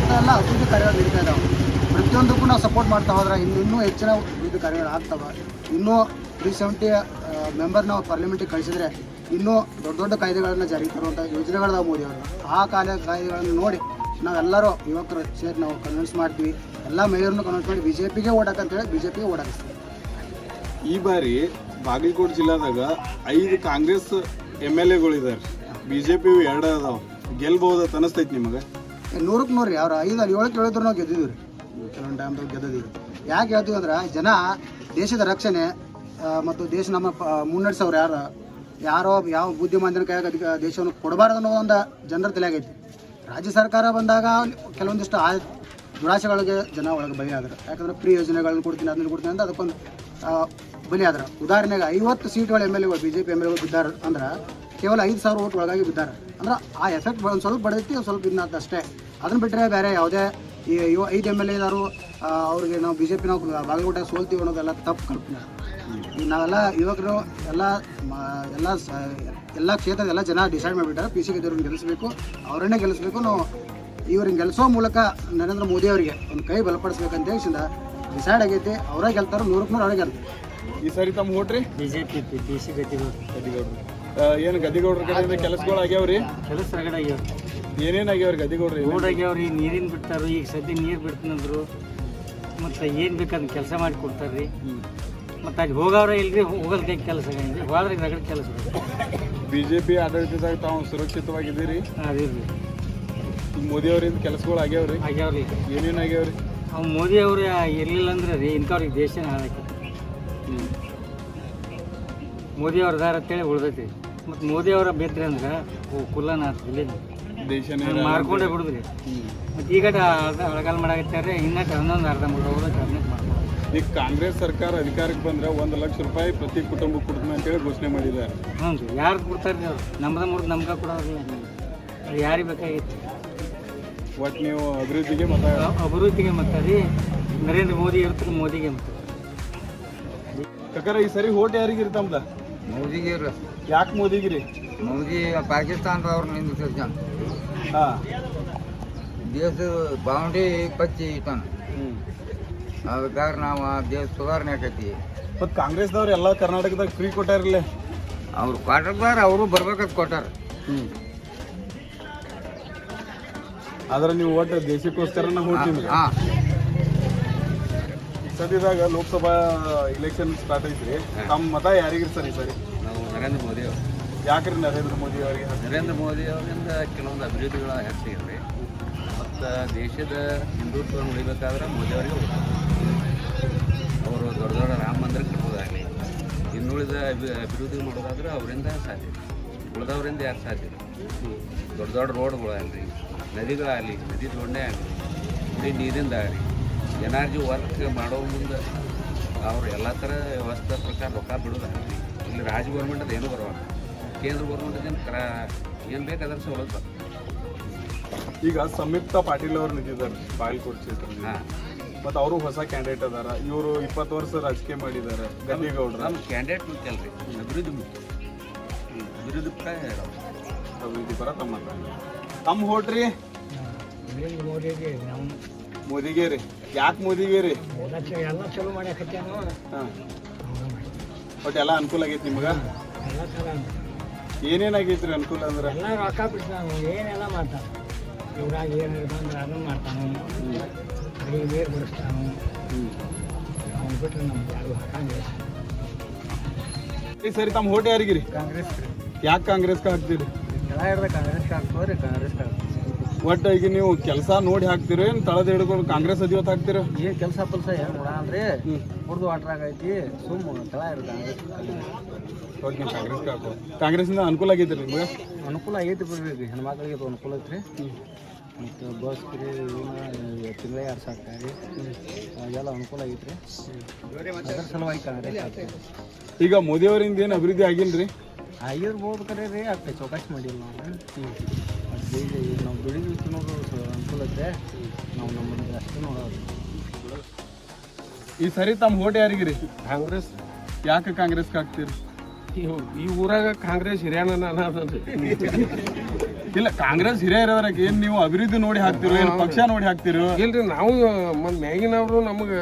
ಇಂಥೆಲ್ಲ ಅಭಿವೃದ್ಧಿ ಕಾರ್ಯಗಳು ನಡೀತಾ ಇದ್ದಾವೆ. ಪ್ರತಿಯೊಂದಕ್ಕೂ ನಾವು ಸಪೋರ್ಟ್ ಮಾಡ್ತಾ ಹೋದ್ರೆ ಇನ್ನೂ ಹೆಚ್ಚಿನ ಅಭಿವೃದ್ಧಿ ಕಾರ್ಯಗಳು ಆಗ್ತವೆ. ಇನ್ನೂ 370 ಮೆಂಬರ್ ನಾವು ಪಾರ್ಲಿಮೆಂಟಿಗೆ ಕಳಿಸಿದ್ರೆ ಇನ್ನೂ ದೊಡ್ಡ ದೊಡ್ಡ ಕಾಯ್ದೆಗಳನ್ನು ಜಾರಿಗೆ ತರುವಂಥ ಯೋಜನೆಗಳದಾವ ಮೋದಿ ಅವರು. ಆ ಕಾಯ್ದೆಗಳನ್ನು ನೋಡಿ ನಾವೆಲ್ಲರೂ ಯುವಕರು ಸೇರಿ ನಾವು ಕನ್ವಿನ್ಸ್ ಮಾಡ್ತೀವಿ. ಎಲ್ಲ ಮೇಯರ್ನು ಕನ್ವಿನ್ಸ್ ಮಾಡಿ BJPಗೆ ಓಟ್ ಹಾಕಂತೇಳಿ BJPಗೆ ಓಟ್ ಹಾಕಿಸ್ತೀವಿ. ಈ ಬಾರಿ ಬಾಗಲಕೋಟೆ ಜಿಲ್ಲಾದಾಗ 5 ಕಾಂಗ್ರೆಸ್ MLAಗಳಿದ್ದಾರೆ. BJP 2 ಅದಾವ. ಗೆಲ್ಬಹುದತ್ ಅನಿಸ್ತೈತಿ ನಿಮಗೆ? 100ಕ್ಕೆ 100 ರೀ. ಅವ್ರು 5 ಅಲ್ಲಿ 7ಕ್ಕೆ ಹೇಳಿದ್ರು ನಾವು ಗೆದ್ದಿದ್ದೀವಿ ರೀ. ಕೆಲವೊಂದು ಟೈಮ್ದಾಗ ಗೆದ್ದಿದ್ದೀವಿ. ಯಾಕೆ ಹೇಳ್ತೀವಿ ಅಂದ್ರೆ ಜನ ದೇಶದ ರಕ್ಷಣೆ ಮತ್ತು ದೇಶ ನಮ್ಮ ಮುನ್ನಡೆಸೋರು ಯಾರೋ ಯಾವ ಬುದ್ಧಿಮಾಂದ್ಯನ ಕೈಯಾಗ ದೇಶವನ್ನು ಕೊಡಬಾರ್ದು ಅನ್ನೋ ಒಂದು ಜನರ ತಲೆಯಾಗೈತಿ. ರಾಜ್ಯ ಸರ್ಕಾರ ಬಂದಾಗ ಕೆಲವೊಂದಿಷ್ಟು ದುರಾಶೆಗಳಿಗೆ ಜನ ಒಳಗೆ ಬಲಿ ಆದ್ರೆ. ಯಾಕಂದ್ರೆ ಫ್ರೀ ಯೋಜನೆಗಳನ್ನ ಕೊಡ್ತೀನಿ ಅದನ್ನ ಕೊಡ್ತೀನಿ ಅಂತ ಅದಕ್ಕೊಂದು ಬಲಿ ಆದ್ರೆ. ಉದಾಹರಣೆಗೆ 50 ಸೀಟ್ಗಳು MLAಗಳು BJP MLAಗಳು ಬಿದ್ದಾರೆ ಅಂದ್ರೆ ಕೇವಲ 5,000 ಓಟ್ ಒಳಗಾಗಿ ಬಿದ್ದಾರೆ. ಅಂದ್ರೆ ಆ ಎಫೆಕ್ಟ್ ಒಂದು ಸ್ವಲ್ಪ ಬಡದೈತಿ, ಸ್ವಲ್ಪ ಇನ್ನಂತ ಅಷ್ಟೇ. ಅದನ್ನ ಬಿಟ್ಟರೆ ಬೇರೆ ಯಾವುದೇ ಈ 5 MLA ಇದ್ದಾರು ಅವ್ರಿಗೆ ನಾವು BJP ನಾವು ಬಾಗಲಕೋಟೆ ಸೋಲ್ತೀವಿ ಅನ್ನೋದೆಲ್ಲ ತಪ್ಪು ಕಲ್ಪನೆ. ಈಗ ನಾವೆಲ್ಲ ಯುವಕರು ಎಲ್ಲ ಕ್ಷೇತ್ರದ ಎಲ್ಲ ಜನ ಡಿಸೈಡ್ ಮಾಡಿಬಿಟ್ಟಾರೆ PC ಗೆದ್ದವ್ರನ್ನ ಗೆಲ್ಲಿಸಬೇಕು, ಅವರನ್ನೇ ಗೆಲ್ಲಿಸಬೇಕು. ನಾವು ಇವ್ರನ್ನ ಗೆಲ್ಲಿಸೋ ಮೂಲಕ ನರೇಂದ್ರ ಮೋದಿ ಅವರಿಗೆ ಒಂದು ಕೈ ಬಲಪಡಿಸ್ಬೇಕಂತ ಹೇಳಿಸಿಂದ ಡಿಸೈಡ್ ಆಗೈತಿ. ಅವರೇ ಗೆಲ್ತಾರೆ, 100ಕ್ಕೆ 100 ಅವರೇ ಗೆಲ್ತಾರೆ. ಈ ಸರಿ ತಮ್ಮ ಓಟ್ರಿ? BJP ಗದ್ದಿಗೌಡ್ರು. ಏನು ಗದ್ದಿಗೌಡ್ರ ಕಡೆಯಿಂದ ಕೆಲಸಗಳು ಆಗ್ಯಾವ್ರಿ? ಕೆಲಸ ರಗಡ ಆಗ್ಯಾವ. ಏನೇನಾಗ್ಯಾವ್ರಿ ಗದ್ದಿಗೌಡ್ರಿ? ರೋಡ್ ಆಗ್ಯಾವ್ರಿ, ನೀರಿನ ಬಿಡ್ತಾರು. ಈಗ ಸದ್ಯ ನೀರು ಬಿಡ್ತೀನಂದ್ರು. ಮತ್ತು ಏನು ಬೇಕಾದ್ರೆ ಕೆಲಸ ಮಾಡಿ ಕೊಡ್ತಾರೆ ರೀ. ಮತ್ತು ಅಲ್ಲಿ ಹೋಗೋರ ಇಲ್ರಿ, ಹೋಗೋದಕ್ಕೆ ಕೆಲಸ ಹೋದ್ರೆ ರಗಡ ಕೆಲಸ. ಬಿಜೆಪಿ ಆಡಳಿತದಾಗ ತಾವು ಸುರಕ್ಷಿತವಾಗಿದ್ದೀರಿ? ಅದಿರ್ರಿ ಈಗ ಮೋದಿ ಅವರಿಂದ ಕೆಲಸಗಳು ಆಗ್ಯಾವ್ರಿ? ಆಗ್ಯಾವ್ರಿ. ಏನೇನು ಆಗ್ಯಾವ್ರಿ? ಅವ್ ಮೋದಿ ಅವರು ಇರ್ಲಿಲ್ಲ ಅಂದ್ರೆ ರೀ ಇಂಥವ್ರಿಗೆ ದೇಶನ ಹಾಳಾಕೈತಿ. ಮೋದಿ ಅವ್ರ ದಾರ ಅಂತೇಳಿ ಉಳ್ದೈತಿ. ಮತ್ತು ಮೋದಿ ಅವರ ಬೇತ್ರಿ ಅಂದ್ರೆ ಕುಲ್ಲನ ದೇಶನೇ ಮಾರ್ಕೊಂಡೇ ಬಿಡುದ್ರಿ. ಮತ್ತು ಈಗ ಅಳಗಾಲ ಮಾಡಾಕತ್ತಾರೆ. ಇನ್ನಟ್ಟು ಒಂದೊಂದು ಅರ್ಧ ಮುಗಿದೋದ್ರೆ ಟರ್ನೆಟ್ ಮಾಡ್ಕೊಂಡು ಈಗ ಕಾಂಗ್ರೆಸ್ ಸರ್ಕಾರ ಅಧಿಕಾರಕ್ಕೆ ಬಂದ್ರೆ 1 ಲಕ್ಷ ರೂಪಾಯಿ ಪ್ರತಿ ಕುಟುಂಬಕ್ಕೆ ಕೊಡ್ತೀನಿ ಅಂತೇಳಿ ಘೋಷಣೆ ಮಾಡಿದ್ದಾರೆ. ಹ್ಞೂ ರೀ. ಯಾರು ಕೊಡ್ತಾರೆ ರೀ ಅವ್ರು? ನಮ್ದ ಮುರಿದು ನಮ್ಗೆ ಕೊಡೋದಿಲ್ಲ. ಅದು ಯಾರಿಗೆ ಬೇಕಾಗಿತ್ತು? ಒಟ್ಟು ನೀವು ಅಭಿವೃದ್ಧಿಗೆ ಮತ ಅಭಿವೃದ್ಧಿಗೆ ಮತ ರೀ. ನರೇಂದ್ರ ಮೋದಿ ಇರ್ತಾರೆ, ಮೋದಿಗೆ ಮತ. ಕಕ್ಕರ ಈ ಸರಿ ಹೋಟ್ ಯಾರಿಗಿರಿ ತಮ್ದ? ಮೋದಿಗೆ ಯಾಕೆ ಮೋದಿಗಿರಿ? ಮೋದಿ ಪಾಕಿಸ್ತಾನದವ್ರು ನಿಂದಿರ್ತಾರೆ ಜನ. ಹಾಂ, ದೇಶ ಬಾವುಂಡಿ ಪಚ್ಚಿ ಇಟ್ಟಾನ. ಅದಕ್ಕಾಗ ನಾವು ದೇಶ ಸುಧಾರಣೆ ಆಕೈತಿ. ಮತ್ತು ಕಾಂಗ್ರೆಸ್ದವ್ರು ಎಲ್ಲ ಕರ್ನಾಟಕದಾಗ ಫ್ರೀ ಕೊಟ್ಟಾರಿಲ್ಲ? ಅವ್ರು ಕ್ವಾರ್ಟರ್ದಾರ ಅವರು ಬರ್ಬೇಕಂತ ಕೊಟ್ಟಾರ. ಆದ್ರೆ ನೀವು ಒಟ್ಟು ದೇಶಕ್ಕೋಸ್ಕರನ ಹೋಗ್ತೀವಿ. ಸದ್ಯದಾಗ ಲೋಕಸಭಾ ಇಲೆಕ್ಷನ್ ಸ್ಟಾರ್ಟ್ ಐತ್ರಿ. ತಮ್ಮ ಮತ ಯಾರಿಗಿರಿ ಸರ್ ಈ ಸರಿ? ನಾವು ನರೇಂದ್ರ ಮೋದಿ ಅವರು. ಯಾಕ್ರಿ ನರೇಂದ್ರ ಮೋದಿ ಅವರಿಗೆ? ನರೇಂದ್ರ ಮೋದಿ ಅವರಿಂದ ಕೆಲವೊಂದು ಅಭಿವೃದ್ಧಿಗಳ ಹೆಚ್ಚಿಗೆ ಮತ್ತು ದೇಶದ ಹಿಂದುತ್ವ ಉಳಿಬೇಕಾದ್ರೆ ಮೋದಿ ಅವರಿಗೆ ಅವರು ದೊಡ್ಡ ದೊಡ್ಡ ರಾಮ ಮಂದಿರ ಕಟ್ಟೋದಾಗಲಿ, ಇನ್ನುಳಿದ ಅಭಿವೃದ್ಧಿ ಮಾಡೋದಾದ್ರೆ ಅವರಿಂದ ಸಾಧ್ಯ. ಉಳಿದವರಿಂದ ಯಾರು ಸಾಧ್ಯ? ದೊಡ್ಡ ದೊಡ್ಡ ರೋಡ್ಗಳಾಗಲಿ, ನದಿಗಳಾಗಲಿ, ನದಿ ಜೋಡಣೆ ಆಗಲಿ, ಕುಡಿ ನೀರಿಂದ ಆಗಲಿ, ಎನರ್ಜಿ ವರ್ಕ್ ಮಾಡೋ ಮುಂದೆ ಅವ್ರು ಎಲ್ಲ ಥರ ವ್ಯವಸ್ಥೆ ಪ್ರಕಾರ ರೊಕ್ಕ ಬಿಡೋದಾಗಲಿ. ಇಲ್ಲಿ ರಾಜ್ಯ ಗೌರ್ಮೆಂಟ್ ಅದು ಏನೂ ಬರೋಲ್ಲ. ಕೇಂದ್ರ ಗೌರ್ಮೆಂಟ್ ಏನು ಬೇಕು ಅದರ ಸೌಲಭ್ಯ. ಈಗ ಸಂಯುಕ್ತ ಪಾಟೀಲ್ ಅವರು ನಿಂತಿದ್ದಾರೆ ಬಾಗಲಕೋಟೆ ಕ್ಷೇತ್ರದಲ್ಲಿ. ಮತ್ತು ಅವರು ಹೊಸ ಕ್ಯಾಂಡಿಡೇಟ್ ಅದಾರ. ಇವರು 20 ವರ್ಷ ರಾಜಕೀಯ ಮಾಡಿದ್ದಾರೆ. ಗದ್ದಿಗೌಡ್ರ ನಮ್ಮ ಕ್ಯಾಂಡಿಡೇಟ್ ಮುಖ್ಯ ಅಲ್ರಿ, ಅಭಿವೃದ್ಧಿ ಮುಖ್ಯ. ಅಭಿವೃದ್ಧಿ ಅಭಿವೃದ್ಧಿ ಪರ ತಮ್ಮ ಹೋಟ್ರಿ ಮೋದಿಗೆ ರೀ. ಯಾಕೆ ಮೋದಿಗೆ ರೀ? ಎಲ್ಲ ಚಲೋ ಮಾಡ್ಯಾಕತ್ಯಾನು. ಹಾಂ, ಒಟ್ಟು ಎಲ್ಲ ಅನುಕೂಲ ಆಗೈತಿ ನಿಮ್ಗೆ? ಏನೇನಾಗೈತಿ ರೀ ಅನುಕೂಲ ಅಂದ್ರೆ? ಎಲ್ಲ ರೊಕ್ಕ ಬಿಡ್ತಾನು, ಏನೆಲ್ಲ ಮಾಡ್ತಾನೆ. ಇವ್ರಾಗ ಏನು ಬಂದ್ರೆ ಅದನ್ನು ಮಾಡ್ತಾನು, ನೀರು ಬಿಡಿಸ್ತಾನು. ಅವ್ನು ಬಿಟ್ಟರೆ ನಮ್ಗೆ ಯಾರು ಹಾಕಂಗಿಲ್ಲ. ಈ ಸರಿ ತಮ್ಮ ಹೋಟ್ ಯಾರಿಗಿರಿ? ಕಾಂಗ್ರೆಸ್. ಯಾಕೆ ಕಾಂಗ್ರೆಸ್ಗೆ ಹಾಕ್ತೀರಿ? ಕೆಳ ಇರೋದ ಕಾಂಗ್ರೆಸ್ಗೆ ಹಾಕ್ತವ್ರಿ, ಕಾಂಗ್ರೆಸ್ಗೆ ಹಾಕ್ತೀವಿ. ಒಟ್ಟು ಈಗ ನೀವು ಕೆಲಸ ನೋಡಿ ಹಾಕ್ತಿರೋ ಏನು ತಳದ ಹಿಡ್ಕೊಂಡು ಕಾಂಗ್ರೆಸ್ ಅಧಿವತ್ತು ಹಾಕ್ತಿರೋ? ಏನು ಕೆಲಸ ಪಲ್ಸ ಏನು ನೋಡ ಅಂದ್ರೆ ಕುಡ್ದು ವಾಟ್ರಾಗೈತಿ. ಸುಮ್ಮ ಕೆಳ ಇರೋದು ಕಾಂಗ್ರೆಸ್. ಒಟ್ಟು ನೀವು ಕಾಂಗ್ರೆಸ್ಗೆ ಹಾಕೋ. ಕಾಂಗ್ರೆಸ್ಸಿಂದ ಅನುಕೂಲ ಆಗೈತಿ ರೀ ನಿಮಗೆ? ಅನುಕೂಲ ಆಗೈತಿ ಬಿಡ್ರಿ. ಹೆಣ್ಮಕ್ಳಿಗೆ ಅದು ಅನುಕೂಲ ಐತ್ರಿ. ಮತ್ತು ಬಸ್ ಫ್ರೀ, ತಿಂಗಳೇ 2 ಸಾವಿರ ಎಲ್ಲ ಅನುಕೂಲ ಆಗೈತ್ರಿ. ಅದರ ಸಲುವಾಗಿ ಕಾಂಗ್ರೆಸ್ ಆಗ್ತದೆ. ಈಗ ಮೋದಿ ಅವರಿಂದ ಏನು ಅಭಿವೃದ್ಧಿ ಆಗಿಲ್ಲ ರೀ? ಆಗಿರ್ಬೋದು ಕರೆ ರೀ. ಆಗ್ತದೆ ಚೌಕಾಸಿ ಮಾಡಿಲ್ಲ ನಾವು. ನಾವು ದುಡಿದು ತಿನ್ನೋದು ಅನುಕೂಲ ಐತೆ. ನಾವು ನಮ್ಮದು ಅಷ್ಟೇ ನೋಡೋದು. ಈ ಸರಿ ತಮ್ಮ ಹೋಟ್ ಯಾರಿಗಿರಿ? ಕಾಂಗ್ರೆಸ್. ಯಾಕೆ ಕಾಂಗ್ರೆಸ್ಗೆ ಹಾಕ್ತೀರಿ? ಈ ಊರಾಗ ಕಾಂಗ್ರೆಸ್ ಹಿರಿಯಣ್ಣ ಇಲ್ಲ, ಕಾಂಗ್ರೆಸ್ ಹಿರಿಯರದ್ರ ಏನು ನೀವು ಅಭಿವೃದ್ಧಿ ನೋಡಿ ಹಾಕ್ತಿರೋ ಏನು ಪಕ್ಷ ನೋಡಿ ಹಾಕ್ತಿರೋ? ಇಲ್ರಿ, ನಾವು ಮ್ಯಾಗಿನವರು ನಮಗೆ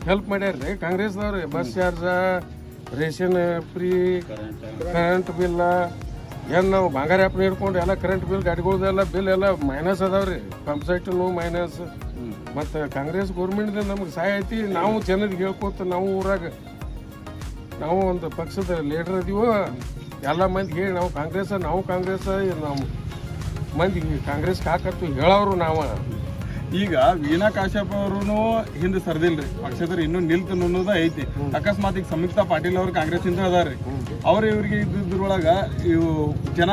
ಹೆಲ್ಪ್ ಮಾಡ್ಯಾರ್ರಿ ಕಾಂಗ್ರೆಸ್ದವ್ರು. Bus charge, ration free, current bill ಏನು ನಾವು ಬಂಗಾರ ಆ್ಯಪ್ನ ಹಿಡ್ಕೊಂಡು ಎಲ್ಲ ಕರೆಂಟ್ ಬಿಲ್, ಗಾಡಿಗಳ್ದೆಲ್ಲ ಬಿಲ್ ಎಲ್ಲ ಮೈನಸ್ ಅದಾವ್ರಿ. ಪಂಪ್ ಸೆಟ್ನು ಮೈನಸ್. ಮತ್ತು ಕಾಂಗ್ರೆಸ್ ಗೌರ್ಮೆಂಟ್ದಿಂದ ನಮ್ಗೆ ಸಹಾಯ ಐತಿ. ನಾವು ಜನರಿಗೆ ಹೇಳ್ಕೊತ ನಾವು ಊರಾಗ ನಾವು ಒಂದು ಪಕ್ಷದ ಲೀಡರ್ ಇದೀವೋ ಎಲ್ಲ ಮಂದಿಗೆ ಹೇಳಿ ನಾವು ಕಾಂಗ್ರೆಸ್ ನಾವು ಮಂದಿಗೆ ಕಾಂಗ್ರೆಸ್ಗೆ ಹಾಕತ್ತು ಹೇಳೋರು ನಾವು. ಈಗ ವೀಣಾ ಕಾಶ್ಯಪ್ ಅವರು ಹಿಂದೆ ಸರ್ದಿಲ್ರಿ, ಪಕ್ಷದಲ್ಲಿ ಇನ್ನೂ ನಿಲ್ತು ಅನ್ನೋದ ಐತಿ. ಅಕಸ್ಮಾತ್ ಈಗ ಸಂಯುಕ್ತ ಪಾಟೀಲ್ ಅವರು ಕಾಂಗ್ರೆಸ್ಸಿಂದ ಅದಾರ್ರಿ. ಅವ್ರು ಇವ್ರಿಗೆ ಇದ್ರೊಳಗ ಇವು ಜನ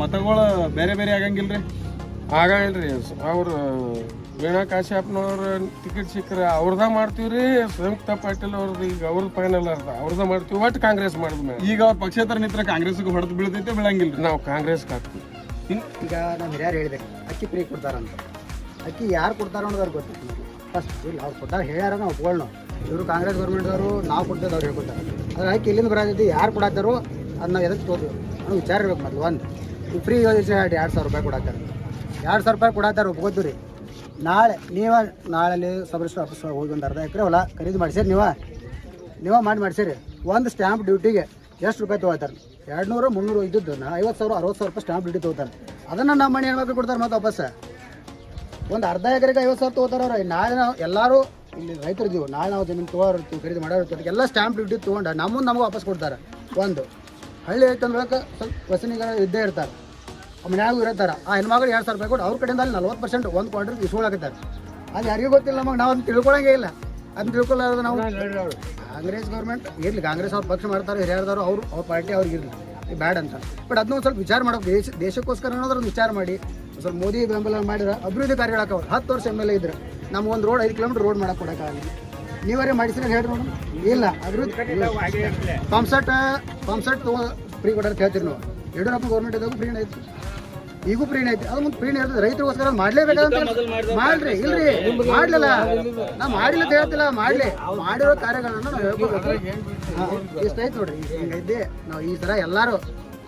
ಮತಗಳು ಬೇರೆ ಬೇರೆ ಆಗಂಗಿಲ್ರಿ? ಆಗಂಗಿಲ್ರಿ. ಅವ್ರು ವೀಣಾ ಕಾಶ್ಯಪ್ನವ್ರ ಟಿಕೆಟ್ ಸಿಕ್ಕರೆ ಅವ್ರದ ಮಾಡ್ತೀವ್ರಿ. ಸಂಯುಕ್ತ ಪಾಟೀಲ್ ಅವ್ರದ್ದು ಈಗ ಅವ್ರದ್ದು ಫೈನಲ್ ಅರ್ಧ ಅವ್ರದ ಮಾಡ್ತೀವಿ. ಒಟ್ಟು ಕಾಂಗ್ರೆಸ್ ಮಾಡಿದ್ಮೇಲೆ ಈಗ ಅವ್ರ ಪಕ್ಷೇತರ ನಿಂತರ ಕಾಂಗ್ರೆಸ್ಗೆ ಹೊಡೆದು ಬೀಳ್ತೈತೆ ಬೀಳಂಗಿಲ್ರಿ? ನಾವು ಕಾಂಗ್ರೆಸ್ಗೆ ಹಾಕ್ತೀವಿ. ಈಗ ನಮ್ಮ ಹಿರಿಯರು ಹೇಳಿದೆ ಅಕ್ಕಿ ಫ್ರೀ ಕೊಡ್ತಾರಂತ. ಅಕ್ಕಿ ಯಾರು ಕೊಡ್ತಾರೋ ಅನ್ನೋದು ಗೊತ್ತಿತ್ತು ಫಸ್ಟ್. ಇಲ್ಲ ಅವ್ರು ಕೊಟ್ಟಾರ ಹೇಳ್ಯಾರ ನಾವು ಒಪ್ಕೊಳ್ಳೋ. ಇವರು ಕಾಂಗ್ರೆಸ್ ಗೌರ್ಮೆಂಟ್ದವರು ನಾವು ಕೊಡ್ತೇವೆ ಅವ್ರು ಹೇಳ್ಕೊತಾರೆ. ಅದ್ರ ಅಕ್ಕಿ ಇಲ್ಲಿಂದ ಬರೋದೈತಿ ಯಾರು ಕೊಡಾತಾರೋ ಅದು ನಾವು ಎದಕ್ಕೆ ತೋತೀವಿ ನಾವು ವಿಚಾರ ಇರ್ಬೇಕು ಮೊದಲು. ಒಂದು ಈ ಫ್ರೀ ಯೋಜನೆ ಹೇಳಿ 2,000 ರೂಪಾಯಿ ಕೊಡಾತಾರೆ. 2,000 ರೂಪಾಯಿ ಕೊಡಾತಾರೆ ಒಪ್ಕೋತೀವಿ ರೀ. ನಾಳೆ ಸಬ್ ಆಫೀಸ್ ಹೋಗಿ ಒಂದು ಅರ್ಧ ಎಕರೆ ಹೊಲ ಖರೀದಿ ಮಾಡಿಸಿರಿ. ನೀವು ಮಾಡಿಸಿರಿ. ಒಂದು ಸ್ಟ್ಯಾಂಪ್ ಡ್ಯೂಟಿಗೆ ಎಷ್ಟು ರೂಪಾಯಿ ತೊಗೊಳ್ತಾರೆ? 200, 300 ಇದ್ದದ್ದು 50,000, 60,000 ರೂಪಾಯಿ ಸ್ಟ್ಯಾಂಪ್ ಡ್ಯೂಟಿ ತೊಗೋತಾರೆ. ಅದನ್ನು ನಮ್ಮ ಮನೆ ಹೆಣ್ಮಕ್ಳು ಕೊಡ್ತಾರೆ. ಮತ್ತು ವಾಪಸ್ ಒಂದು ಅರ್ಧ ಎಕರೆಗೆ 50,000 ತೊಗೋತಾರೆ ಅವ್ರು. ನಾಳೆ ನಾವು ಎಲ್ಲರೂ ಇಲ್ಲಿ ರೈತರು ಇದೀವಿ. ನಾಳೆ ನಾವು ಜಮೀನು ತೊಗೊಳ್ತೀವಿ, ಖರೀದಿ ಮಾಡೋರು ಎಲ್ಲ ಸ್ಟ್ಯಾಂಪ್ ಡ್ಯೂಟಿ ತೊಗೊಂಡು ನಮಗೆ ವಾಪಸ್ ಕೊಡ್ತಾರೆ. ಒಂದು ಹಳ್ಳಿ ಐತೆ ಅಂದ್ರಕ್ಕೆ ಸ್ವಲ್ಪ ವಸನಿಗಳು ಇದ್ದೇ ಇರ್ತಾರೆ ಮನ್ಯಾಗೂ ಇರ್ತಾರೆ. ಆ ಹೆಣ್ಮಗಳು 2,000 ರೂಪಾಯಿ ಕೊಟ್ಟು ಅವ್ರ ಕಡೆಯಿಂದ ಅಲ್ಲಿ 40% ಒಂದು ಕ್ವಾರ್ಟರ್ಗೆ ಇಸ್ಕೊಳಕತ್ತಾರೆ. ಅದು ಯಾರಿಗೂ ಗೊತ್ತಿಲ್ಲ ನಮಗೆ, ನಾವು ಅದನ್ನ ತಿಳ್ಕೊಳಂಗೇ ಇಲ್ಲ. ಅದನ್ನ ತಿಳ್ಕೊಳ್ಳೋದು ನಾವು ಕಾಂಗ್ರೆಸ್ ಗೌರ್ಮೆಂಟ್ ಇರಲಿ, ಕಾಂಗ್ರೆಸ್ ಅವ್ರ ಪಕ್ಷ ಮಾಡ್ತಾರೆ, ಹಿರಿಯರ್ದವರು ಅವ್ರ ಪಾರ್ಟಿ ಅವ್ರಿಗೆ ಇರಲಿ, ಬ್ಯಾಡ್ ಅಂತ. ಬಟ್ ಅದನ್ನ ಒಂದು ಸ್ವಲ್ಪ ವಿಚಾರ ಮಾಡೋದು, ದೇಶಕ್ಕೋಸ್ಕರ ಅನ್ನೋದ್ರ ಒಂದು ವಿಚಾರ ಮಾಡಿ ಸ್ವಲ್ಪ ಮೋದಿ ಬೆಂಬಲ ಮಾಡಿದ್ರೆ ಅಭಿವೃದ್ಧಿ ಕಾರ್ಯಗಳಾಕವ್ರು. 10 ವರ್ಷ MLA ಇದ್ರೆ ನಮ್ಗೆ ಒಂದು ರೋಡ್ 5 ಕಿಲೋಮೀಟರ್ ರೋಡ್ ಮಾಡಕ್ಕೆ ಕೊಡೋಕ್ಕಾಗಲ್ಲ. ನೀವರೇ ಮಾಡಿಸಿದ್ರೆ ಹೇಳಿ ನೋಡು. ಇಲ್ಲ ಅಭಿವೃದ್ಧಿ ಪಂಪ್ಸೆಟ್ ಫ್ರೀ ಕೊಡೋದು ಹೇಳ್ತೀರಿ ನಾವು. ಯಡಿಯೂರಪ್ಪ ಗೌರ್ಮೆಂಟ್ ಇದ್ದಾಗ ಫ್ರೀ ಐತಿ, ಈಗೂ ಫ್ರೀ ಐತಿ. ಅದು ಮುಂದೆ ಫ್ರೀ ಇರ್ತದೆ, ರೈತರಿಗೋಸ್ಕರ ಮಾಡಲೇಬೇಕಂತ ಮಾಡ್ರಿ. ಇಲ್ರಿ ಮಾಡ್ಲಿಲ್ಲ, ನಾವು ಮಾಡಿಲ್ಲ ಅಂತ ಹೇಳ್ತಿಲ್ಲ, ಮಾಡಲಿ. ಮಾಡಿರೋ ಕಾರ್ಯಗಳನ್ನ ನಾವು ಹೇಳ್ಕೊಬೇಕು. ಇಷ್ಟ ಐತೆ ನೋಡ್ರಿ, ಹಿಂಗೈತಿ. ನಾವು ಈ ಥರ ಎಲ್ಲರೂ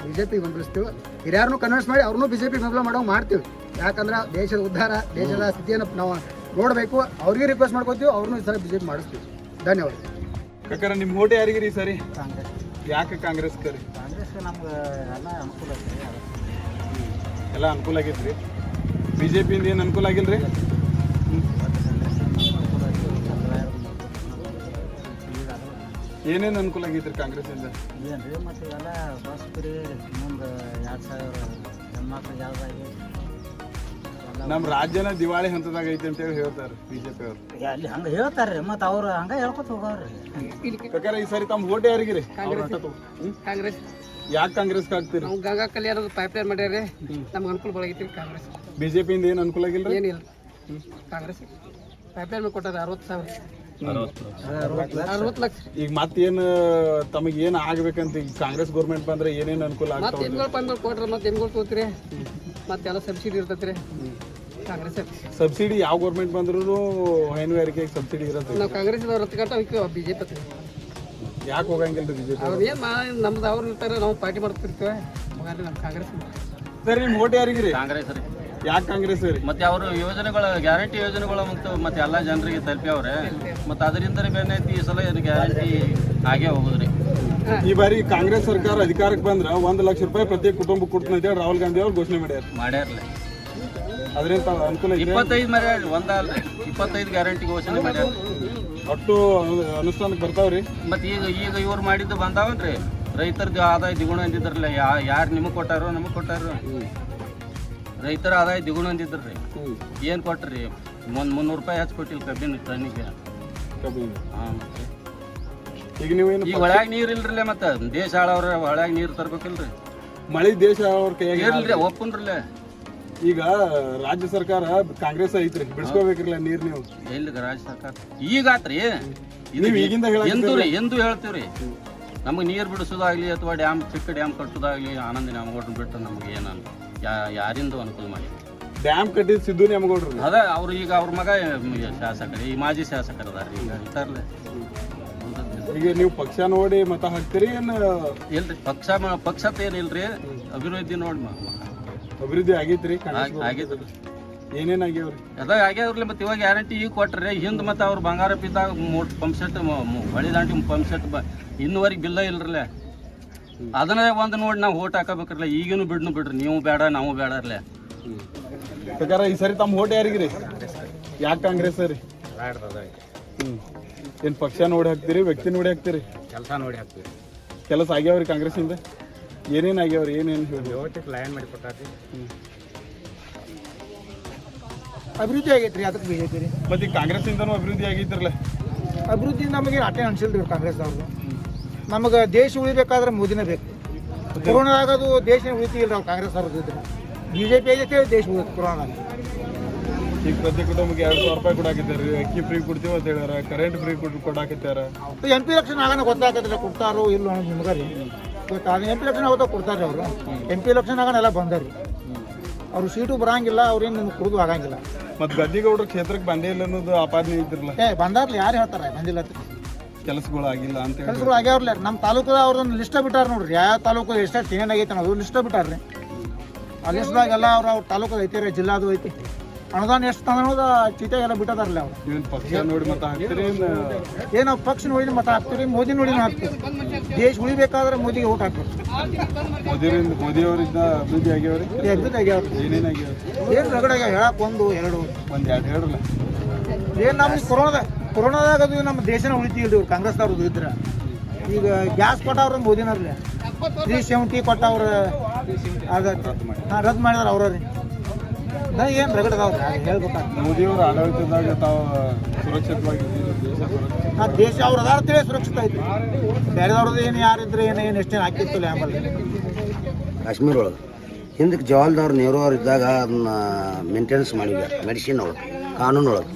BJP ಬೆಂಬಲಿಸ್ತೀವಿ. ಹಿರಿಯರನ್ನು ಕನ್ವಿನ್ಸ್ ಮಾಡಿ ಅವ್ರನ್ನೂ BJP ಬೆಂಬಲ ಮಾಡೋ ಮಾಡ್ತೀವಿ. ಯಾಕಂದ್ರೆ ದೇಶದ ಉದ್ಧಾರ, ದೇಶದ ಸ್ಥಿತಿಯನ್ನು ನಾವು ನೋಡಬೇಕು. ಅವ್ರಿಗೆ ರಿಕ್ವೆಸ್ಟ್ ಮಾಡ್ಕೋತೀವಿ, ಅವ್ರನ್ನೂ ಈ ಥರ BJP ಮಾಡಿಸ್ತೀವಿ. ಧನ್ಯವಾದ. ಕಾಕರ ನಿಮ್ಮ ಓಟ್ ಯಾರಿಗಿರಿ ಸರಿ? ಯಾಕೆ ಕಾಂಗ್ರೆಸ್ ಕರಿ? ಕಾಂಗ್ರೆಸ್ಗೆ ನಮ್ಗೆ ಎಲ್ಲ ಅನುಕೂಲ ಐತಿ, ಎಲ್ಲ ಅನುಕೂಲ ಆಗೈತ್ರಿ. BJPಯಿಂದ ಏನು ಅನುಕೂಲ ಆಗಿಲ್ರಿ? ಏನೇನು ಅನುಕೂಲ ಆಗೈತ್ರಿ ಕಾಂಗ್ರೆಸ್ಸಿಂದ? ಏನ್ರಿ ಮತ್ತು ಇವೆಲ್ಲ ಬಸ್ ಫ್ರೀ, ಮುಂದೆ 2,000 ಹೆಣ್ಮಕ್ಳಿಗೆ ಯಾವ್ದಾಗಿ ನಮ್ಮ ರಾಜ್ಯನ ದಿವಾಳಿ ಹಂತದಾಗ ಐತಿ ಅಂತೇಳಿ ಹೇಳ್ತಾರೆ BJP ಅವರು. ಅಲ್ಲಿ ಹಂಗೆ ಹೇಳ್ತಾರೆ, ಮತ್ತು ಅವ್ರು ಹಂಗೆ ಹೇಳ್ಕೊತ ಹೋಗವ್ರಿ. ಕಾಕರ ಈ ಸರಿ ತಮ್ಮ ಓಟ್ ಯಾರಿಗಿರಿ? ಕಾಂಗ್ರೆಸ್. ಯಾಕೆ ಕಾಂಗ್ರೆಸ್ ಹಾಕ್ತೀರಿ? ನಾವು ಗಂಗಾ ಕಲ್ಯಾಣದ ಪೈಪ್ಲೈನ್ ಮಾಡ್ಯಾರ, ನಮ್ಗೆ ಅನುಕೂಲ ಬಳಗೈತಿ ಕಾಂಗ್ರೆಸ್. BJPಯಿಂದ ಏನು ಅನುಕೂಲ ಆಗಿಲ್ರಿ? ಏನಿಲ್ಲ, ಕಾಂಗ್ರೆಸ್ ಪೈಪ್ಲೈನ್ ಕೊಟ್ಟಾರ 60 ಲಕ್ಷ. ಈಗ ಮತ್ತೇನು ತಮಗೆ ಏನು ಆಗ್ಬೇಕಂತ ಈಗ ಕಾಂಗ್ರೆಸ್ ಗೌರ್ಮೆಂಟ್ ಬಂದ್ರೆ ಏನೇನು ಅನುಕೂಲ ಮತ್ತೆ ಆಗ್ತಾವ? ಹೆಣ್ಗಳು ಬಂದ್ಮೇಲೆ ಕೊಟ್ರೆ ಮತ್ತೆ ಹೆಣ್ಗಳು ತೋತ್ರಿ, ಮತ್ತೆಲ್ಲ ಸಬ್ಸಿಡಿ ಇರ್ತೈತ್ರಿ ಕಾಂಗ್ರೆಸ್. ಸಬ್ಸಿಡಿ ಯಾವ ಗೌರ್ಮೆಂಟ್ ಬಂದ್ರು ಹೈನುಗಾರಿಕೆಗೆ ಸಬ್ಸಿಡಿ ಇರುತ್ತೆ. ನಾವು ಕಾಂಗ್ರೆಸ್ ರೊಕ್ಕ ಕಟ್ಟ BJP ಯಾಕೆ ಹೋಗಂಗಿಲ್ರಿ BJP? ಅವ್ರು ಏನು ನಮ್ದು ಅವ್ರು ಇರ್ತಾರೆ, ನಾವು ಪಾರ್ಟಿ ಮಾಡ್ತಿರ್ತೇವೆ. ನಮ್ಮ ಕಾಂಗ್ರೆಸ್ ಸರಿ ನಿಮ್ಮ ಓಟ್ ಯಾರಿಗಿರಿ? ಕಾಂಗ್ರೆಸ್ ರೀ. ಯಾಕೆ ಕಾಂಗ್ರೆಸ್ ರೀ? ಮತ್ತೆ ಅವರು ಯೋಜನೆಗಳು, ಗ್ಯಾರಂಟಿ ಯೋಜನೆಗಳು ಮತ್ತೆ ಎಲ್ಲ ಜನರಿಗೆ ತಲುಪ್ಯಾವ್ರೆ. ಮತ್ತೆ ಅದರಿಂದ ಏನೈತಿ, ಈ ಸಲ ಗ್ಯಾರಂಟಿ ಆಗೇ ಹೋಗುದ್ರಿ. ಈ ಬಾರಿ ಕಾಂಗ್ರೆಸ್ ಸರ್ಕಾರ ಅಧಿಕಾರಕ್ಕೆ ಬಂದ್ರ 1 ಲಕ್ಷ ರೂಪಾಯಿ ಪ್ರತಿ ಕುಟುಂಬಕ್ಕೆ ಕೊಡ್ತೀನಿ ಅಂತ ಹೇಳಿ ರಾಹುಲ್ ಗಾಂಧಿ ಅವ್ರು ಘೋಷಣೆ ಮಾಡ್ಯಾರ್ಲಿ. ಅದರಿಂದ ಅನುಕೂಲ 25 ಮಾಡ್ಯಾರ, ಒಂದಲ್ರಿ 25 ಗ್ಯಾರಂಟಿ ಘೋಷಣೆ ಮಾಡ್ಯಾರ. ಒಟ್ಟು ಅನುಷ್ಠಾನಕ್ಕೆ ಬರ್ತಾವ್ರಿ. ಮತ್ತೆ ಈಗ ಇವ್ರು ಮಾಡಿದ್ದು ಬಂದಾವನ್ರಿ. ರೈತರದ್ದು ಆದಾಯ ದ್ವಿಗುಣ ಅಂದಿದ್ರಲ್ಲ, ಯಾರು ನಿಮಗೆ ಕೊಟ್ಟಾರೋ ನಮಗೆ ಕೊಟ್ಟಾರೋ. ರೈತರ ಆದಾಯ ದ್ವಿಗುಣ ಅಂದಿದ್ರಿ, ಏನು ಕೊಟ್ರಿ? 300 ರೂಪಾಯಿ ಹೆಚ್ಚು ಕೊಟ್ಟಿಲ್ಲ ಕಬ್ಬಿನ ಟನ್ನಿಗೆ. ಹಾಂ, ಮತ್ತೆ ಈಗ ನೀವೇನು ಈಗ ಹೊಳ್ಯಾಗ ನೀರು ಇಲ್ರಲ್ಲ, ಮತ್ತೆ ದೇಶ ಆಳವ್ರ ಹೊಳ್ಯಾಗ ನೀರು ತರ್ಬೇಕಿಲ್ರಿ. ಮಳೆ ದೇಶ ಅವ್ರ ಕೈಯಾಗ ಇರ್ಲ್ರಿ, ಒಪ್ಪನ್ರಲ್ಲ. ಈಗ ರಾಜ್ಯ ಸರ್ಕಾರ ಕಾಂಗ್ರೆಸ್ ಐತ್ರಿ, ಬಿಡಿಸ್ಕೋಬೇಕ್ರಲ್ಲ ನೀರ್ ನೀವು. ಎಲ್ಲಿ ರಾಜ್ಯ ಸರ್ಕಾರ ಈಗ ಆತ್ರಿ? ನೀವು ಈಗಿಂದ ಎಂದು ಹೇಳ್ತೀವ್ರಿ. ನಮಗೆ ನೀರು ಬಿಡಿಸೋದಾಗ್ಲಿ ಅಥವಾ ಚಿಕ್ಕ ಡ್ಯಾಮ್ ಕಟ್ಟೋದಾಗ್ಲಿ ಆನಂದ ನ್ಯಾಮಗೌಡ್ರನ್ನ ಬಿಟ್ಟು ನಮ್ಗೆ ಏನಲ್ಲ, ಯಾರಿಂದ ಅನುಕೂಲ ಮಾಡಿ. ಡ್ಯಾಮ್ ಕಟ್ಟಿದ್ ಸಿದ್ದು ನ್ಯಾಮಗೌಡ್ರು ಅದ ಅವ್ರು. ಈಗ ಅವ್ರ ಮಗ ಶಾಸಕರು, ಈ ಮಾಜಿ ಶಾಸಕರು ಅದಾರ ಈಗ ಇರ್ತಾರಲ್ಲ. ಈಗ ನೀವು ಪಕ್ಷ ನೋಡಿ ಮತ ಹಾಕ್ತೀರಿ ಇಲ್ರಿ? ಪಕ್ಷತ ಏನಿಲ್ರಿ, ಅಭಿವೃದ್ಧಿ ನೋಡಿ ಅಭಿವೃದ್ಧಿ ಆಗೈತ್ರಿ. ಆಗೈತ್ರಿ. ಏನೇನ್ ಆಗ್ಯಾವ್ರಿ? ಅದ ಆಗ್ಯಾವ್ರಿ. ಮತ್ತೆ ಇವಾಗ ಗ್ಯಾರಂಟಿ ಈಗ ಕೊಟ್ರಿ. ಹಿಂದ್ ಮತ್ತೆ ಅವ್ರು ಬಂಗಾರ ಬಿದ್ದಾಗ ಪಂಪ್ ಸೆಟ್, ಹೊಳಿ ದಾಂಟಿ ಪಂಪ್ ಸೆಟ್ ಇನ್ನುವರೆಗೆ ಬಿಲ್ಲ ಇಲ್ರಲ್ಲ. ಅದನ್ನ ಒಂದು ನೋಡಿ ನಾವು ಓಟ್ ಹಾಕಬೇಕ್ರಲ್ಲ. ಈಗೇನು ಬಿಡ್ರಿ, ನೀವು ಬೇಡ ನಾವು ಬೇಡ ಇರ್ಲೆ. ಪ್ರಕಾರ ಈ ಸರಿ ತಮ್ಮ ಓಟ್ ಯಾರಿಗಿರಿ? ಯಾಕೆ ಕಾಂಗ್ರೆಸ್ ರೀ? ಏನ್ ಪಕ್ಷ ನೋಡಿ ಹಾಕ್ತೀರಿ, ವ್ಯಕ್ತಿ ನೋಡಿ ಹಾಕ್ತೀರಿ? ಕೆಲಸ ನೋಡಿ ಹಾಕ್ತೀವಿ. ಕೆಲಸ ಆಗ್ಯಾವ್ರಿ ಕಾಂಗ್ರೆಸ್ಸಿಂದ? ಏನೇನು ಆಗ್ಯಾವ್ರಿ? ಏನೇನು ಹೇಳಿ? ಲೈನ್ ಮಾಡಿ ಕೊಟ್ಟಾರ್ರಿ. ಅಭಿವೃದ್ಧಿ ಆಗೈತ್ರಿ, ಅದಕ್ಕೆ BJP ರೀ. ಮತ್ತೆ ಈ ಕಾಂಗ್ರೆಸ್ಸಿಂದನೂ ಅಭಿವೃದ್ಧಿ ಆಗೈತಿರಲ್ಲ? ಅಭಿವೃದ್ಧಿ ನಮಗೆ ಅಟೇ ಅನ್ಸಿಲ್ರಿ ಕಾಂಗ್ರೆಸ್ ಅವ್ರದ್ದು. ನಮಗೆ ದೇಶ ಉಳಿಬೇಕಾದ್ರೆ ಮೋದಿನೇ ಬೇಕು. ಕೊರೋನಾದಾಗದು ದೇಶ ಉಳಿತಿಲ್ಲ ನಾವು ಕಾಂಗ್ರೆಸ್ ಅವ್ರದ್ದು ಇದ್ರೆ. BJP ಆಗೈತೆ ದೇಶ ಉಳಿತು ಕೊರೋನಾದಾಗ. ಈಗ ಪ್ರತಿ ಕುಟುಂಬಕ್ಕೆ 2,000 ರೂಪಾಯಿ ಕೊಡಾಕಿದ್ದಾರೆ, ಅಕ್ಕಿ ಫ್ರೀ ಕೊಡ್ತೀವಿ ಅಂತ ಹೇಳ್ಯಾರ, ಕರೆಂಟ್ ಫ್ರೀ ಕೊಡಾಕಿತ್ತಾರ. MP ಎಲೆಕ್ಷನ್ ಆಗೋಣ ಗೊತ್ತಾಗತ್ತಿಲ್ಲ, ಕೊಡ್ತಾರೋ ಇಲ್ಲ ಅನ್ನೋದು ನಿಮ್ಗೆ ರೀ ಗೊತ್ತಾಗ. MP ಎಲೆಕ್ಷನ್ ಆಗೋದಾಗ ಕೊಡ್ತಾರೆ ಅವರು. MP ಎಲೆಕ್ಷನ್ ಆಗೋಣ ಎಲ್ಲ ಬಂದಾರಿ. ಅವ್ರು ಸೀಟು ಬರಂಗಿಲ್ಲ, ಅವ್ರೇನು ನಿಮ್ಗೆ ಕುಡಿದು ಆಗಂಗಿಲ್ಲ. ಮತ್ತು ಗದ್ದಿಗೌಡರು ಕ್ಷೇತ್ರಕ್ಕೆ ಬಂದೇ ಇಲ್ಲ ಅನ್ನೋದು ಆಪಾದನೆ ಇದ್ರಲ್ಲ? ಬಂದಾರ್ಲಿ, ಯಾರು ಹೇಳ್ತಾರೆ ಬಂದಿಲ್ಲ ಅಂತ? ಕೆಲಸಗಳು ಆಗಿಲ್ಲ ಅಂತ ಹೇಳಿ. ಕೆಲಸಗಳು ಆಗ್ಯಾವ್ರಲ್ಲ. ನಮ್ಮ ತಾಲೂಕದ ಅವ್ರನ್ನ ಲಿಸ್ಟ್ ಬಿಟ್ಟಾರ ನೋಡ್ರಿ, ಯಾವ ತಾಲೂಕು ಎಷ್ಟೆಷ್ಟು ಏನಾಗೈತೆ ಅನ್ನೋದು ಲಿಸ್ಟ್ ಬಿಟ್ಟಾರ್ರಿ. ಆ ಲಿಸ್ಟ್ದಾಗೆಲ್ಲ ಅವ್ರ ತಾಲೂಕದ ಐತಿ ರೀ, ಜಿಲ್ಲಾದು ಐತಿ. ಅನುದಾನ ಎಷ್ಟು ಅನ್ನೋದು ಚೀತೆಗೆಲ್ಲ ಬಿಟ್ಟದಾರಲ್ಲ ಅವ್ರು. ಏನು ಪಕ್ಷ ನೋಡಿ ಮತ ಹಾಕ್ತೀರಿ? ಏನೋ ಪಕ್ಷ ನೋಡಿ ಮತ ಹಾಕ್ತೀರಿ, ಮೋದಿ ನೋಡಿ ಹಾಕ್ತೀವಿ. ದೇಶ ಉಳಿಬೇಕಾದ್ರೆ ಮೋದಿಗೆ ಓಟ್ ಹಾಕ್ಬೇಕು. ಮೋದಿಯವರಿಂದ ಅಭಿವೃದ್ಧಿ ಆಗ್ಯಾವ್ರಿ? ಅಭಿವೃದ್ಧಿ ಆಗ್ಯಾವ್ರಿ. ಏನೇನು ಆಗ್ಯಾವ್ರಿ? ಏನು ರಗಡೆ ಆಗ್ಯಾವ ಹೇಳಕ್ಕೆ 1 2 2 ಹೇಳ್ರಲ್ಲ. ಏನು ನಮ್ಗೆ ಕೊರೋನಾದಾಗ ಅದು ನಮ್ಮ ದೇಶನ ಉಳಿತಿಲ್ರಿ ಇವ್ರು ಕಾಂಗ್ರೆಸ್ದವ್ರದ್ದು ಇದ್ರೆ. ಈಗ ಗ್ಯಾಸ್ ಕೊಟ್ಟವ್ರ ಮೋದಿನವ್ರಲ್ಲ. 370 ಕೊಟ್ಟ ಅವ್ರು ಆಗತ್ತೆ ರದ್ದು ಮಾಡಿದಾರೆ ಅವ್ರಿ ಏನು ರಗಡ್ ಅದಾವ್ರಿ ಹೇಳ್ಬೇಕಾಗ್ತದೆ. ಮೋದಿಯವರ ಆಡಳಿತದಾಗ ತಾವು ಸುರಕ್ಷಿತವಾಗಿ ದೇಶ ಅವ್ರು ಅದಾರ ತಿಳಿ ಸುರಕ್ಷಿತ ಐತಿ. ಬೇರೆದವ್ರದ್ದು ಏನು ಯಾರಿದ್ರೆ ಏನು ಎಷ್ಟೇನು ಹಾಕಿರ್ತಿಲ್ಲ ಆಮೇಲೆ ಕಾಶ್ಮೀರ ಒಳಗೆ ಹಿಂದಕ್ಕೆ ಜವಾಹರ್ಲಾಲ್ ನೆಹರು ಅವ್ರು ಇದ್ದಾಗ ಅದನ್ನ ಮೇಂಟೆನೆನ್ಸ್ ಮಾಡಿ ಹೋಗ್ಯಾರ ಮೆಡಿಸಿನ್ ಒಳಗೆ ಕಾನೂನು ಒಳಗೆ.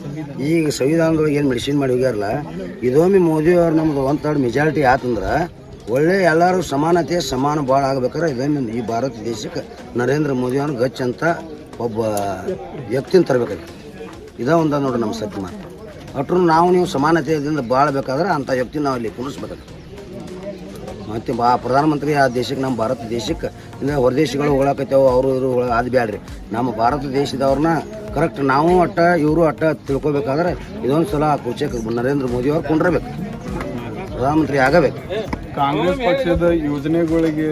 ಈಗ ಸಂವಿಧಾನದೊಳಗೆ ಏನು ಮೆಡಿಸಿನ್ ಮಾಡಿ ಹೋಗ್ಯಾರಲ್ಲ ಇದೊಮ್ಮೆ ಮೋದಿಯವ್ರು ನಮ್ದು 1/3 ಮೆಜಾರಿಟಿ ಆತಂದ್ರೆ ಒಳ್ಳೆ ಎಲ್ಲರೂ ಸಮಾನತೆ ಸಮಾನ ಭಾಳ ಆಗ್ಬೇಕಾದ್ರೆ ಇದೊಮ್ಮೆ ಈ ಭಾರತ ದೇಶಕ್ಕೆ ನರೇಂದ್ರ ಮೋದಿಯವ್ರು ಗಚ್ ಅಂತ ಒಬ್ಬ ವ್ಯಕ್ತಿನ ತರಬೇಕಾಗಿತ್ತು. ಇದೇ ಒಂದು ನೋಡ್ರಿ ನಮ್ಮ ಸತ್ಯ ಮಾತು. ಒಟ್ಟರು ನಾವು ನೀವು ಸಮಾನತೆಯಿಂದ ಬಾಳ್ಬೇಕಾದ್ರೆ ಅಂಥ ವ್ಯಕ್ತಿ ನಾವು ಅಲ್ಲಿ ಕುಣಿಸ್ಬೇಕಾಗ್ತದೆ. ಮತ್ತು ಪ್ರಧಾನಮಂತ್ರಿ ಆ ದೇಶಕ್ಕೆ ನಮ್ಮ ಭಾರತ ದೇಶಕ್ಕೆ ಇಲ್ಲ ಹೊರದೇಶಗಳು ಹೋಗ್ಲಾಕತ್ತೇವೆ ಅವರು ಇವರು ಅದು ಬ್ಯಾಡ್ರಿ. ನಮ್ಮ ಭಾರತ ದೇಶದವ್ರನ್ನ ಕರೆಕ್ಟ್ ನಾವು ಅಟ್ಟ ಇವರು ಅಟ್ಟ ತಿಳ್ಕೊಬೇಕಾದ್ರೆ ಇದೊಂದು ಸಲ ಕುರ್ಚಕ್ಕೆ ನರೇಂದ್ರ ಮೋದಿ ಅವ್ರು ಕುಂಡ್ರಬೇಕು, ಪ್ರಧಾನಮಂತ್ರಿ ಆಗಬೇಕು. ಕಾಂಗ್ರೆಸ್ ಪಕ್ಷದ ಯೋಜನೆಗಳಿಗೆ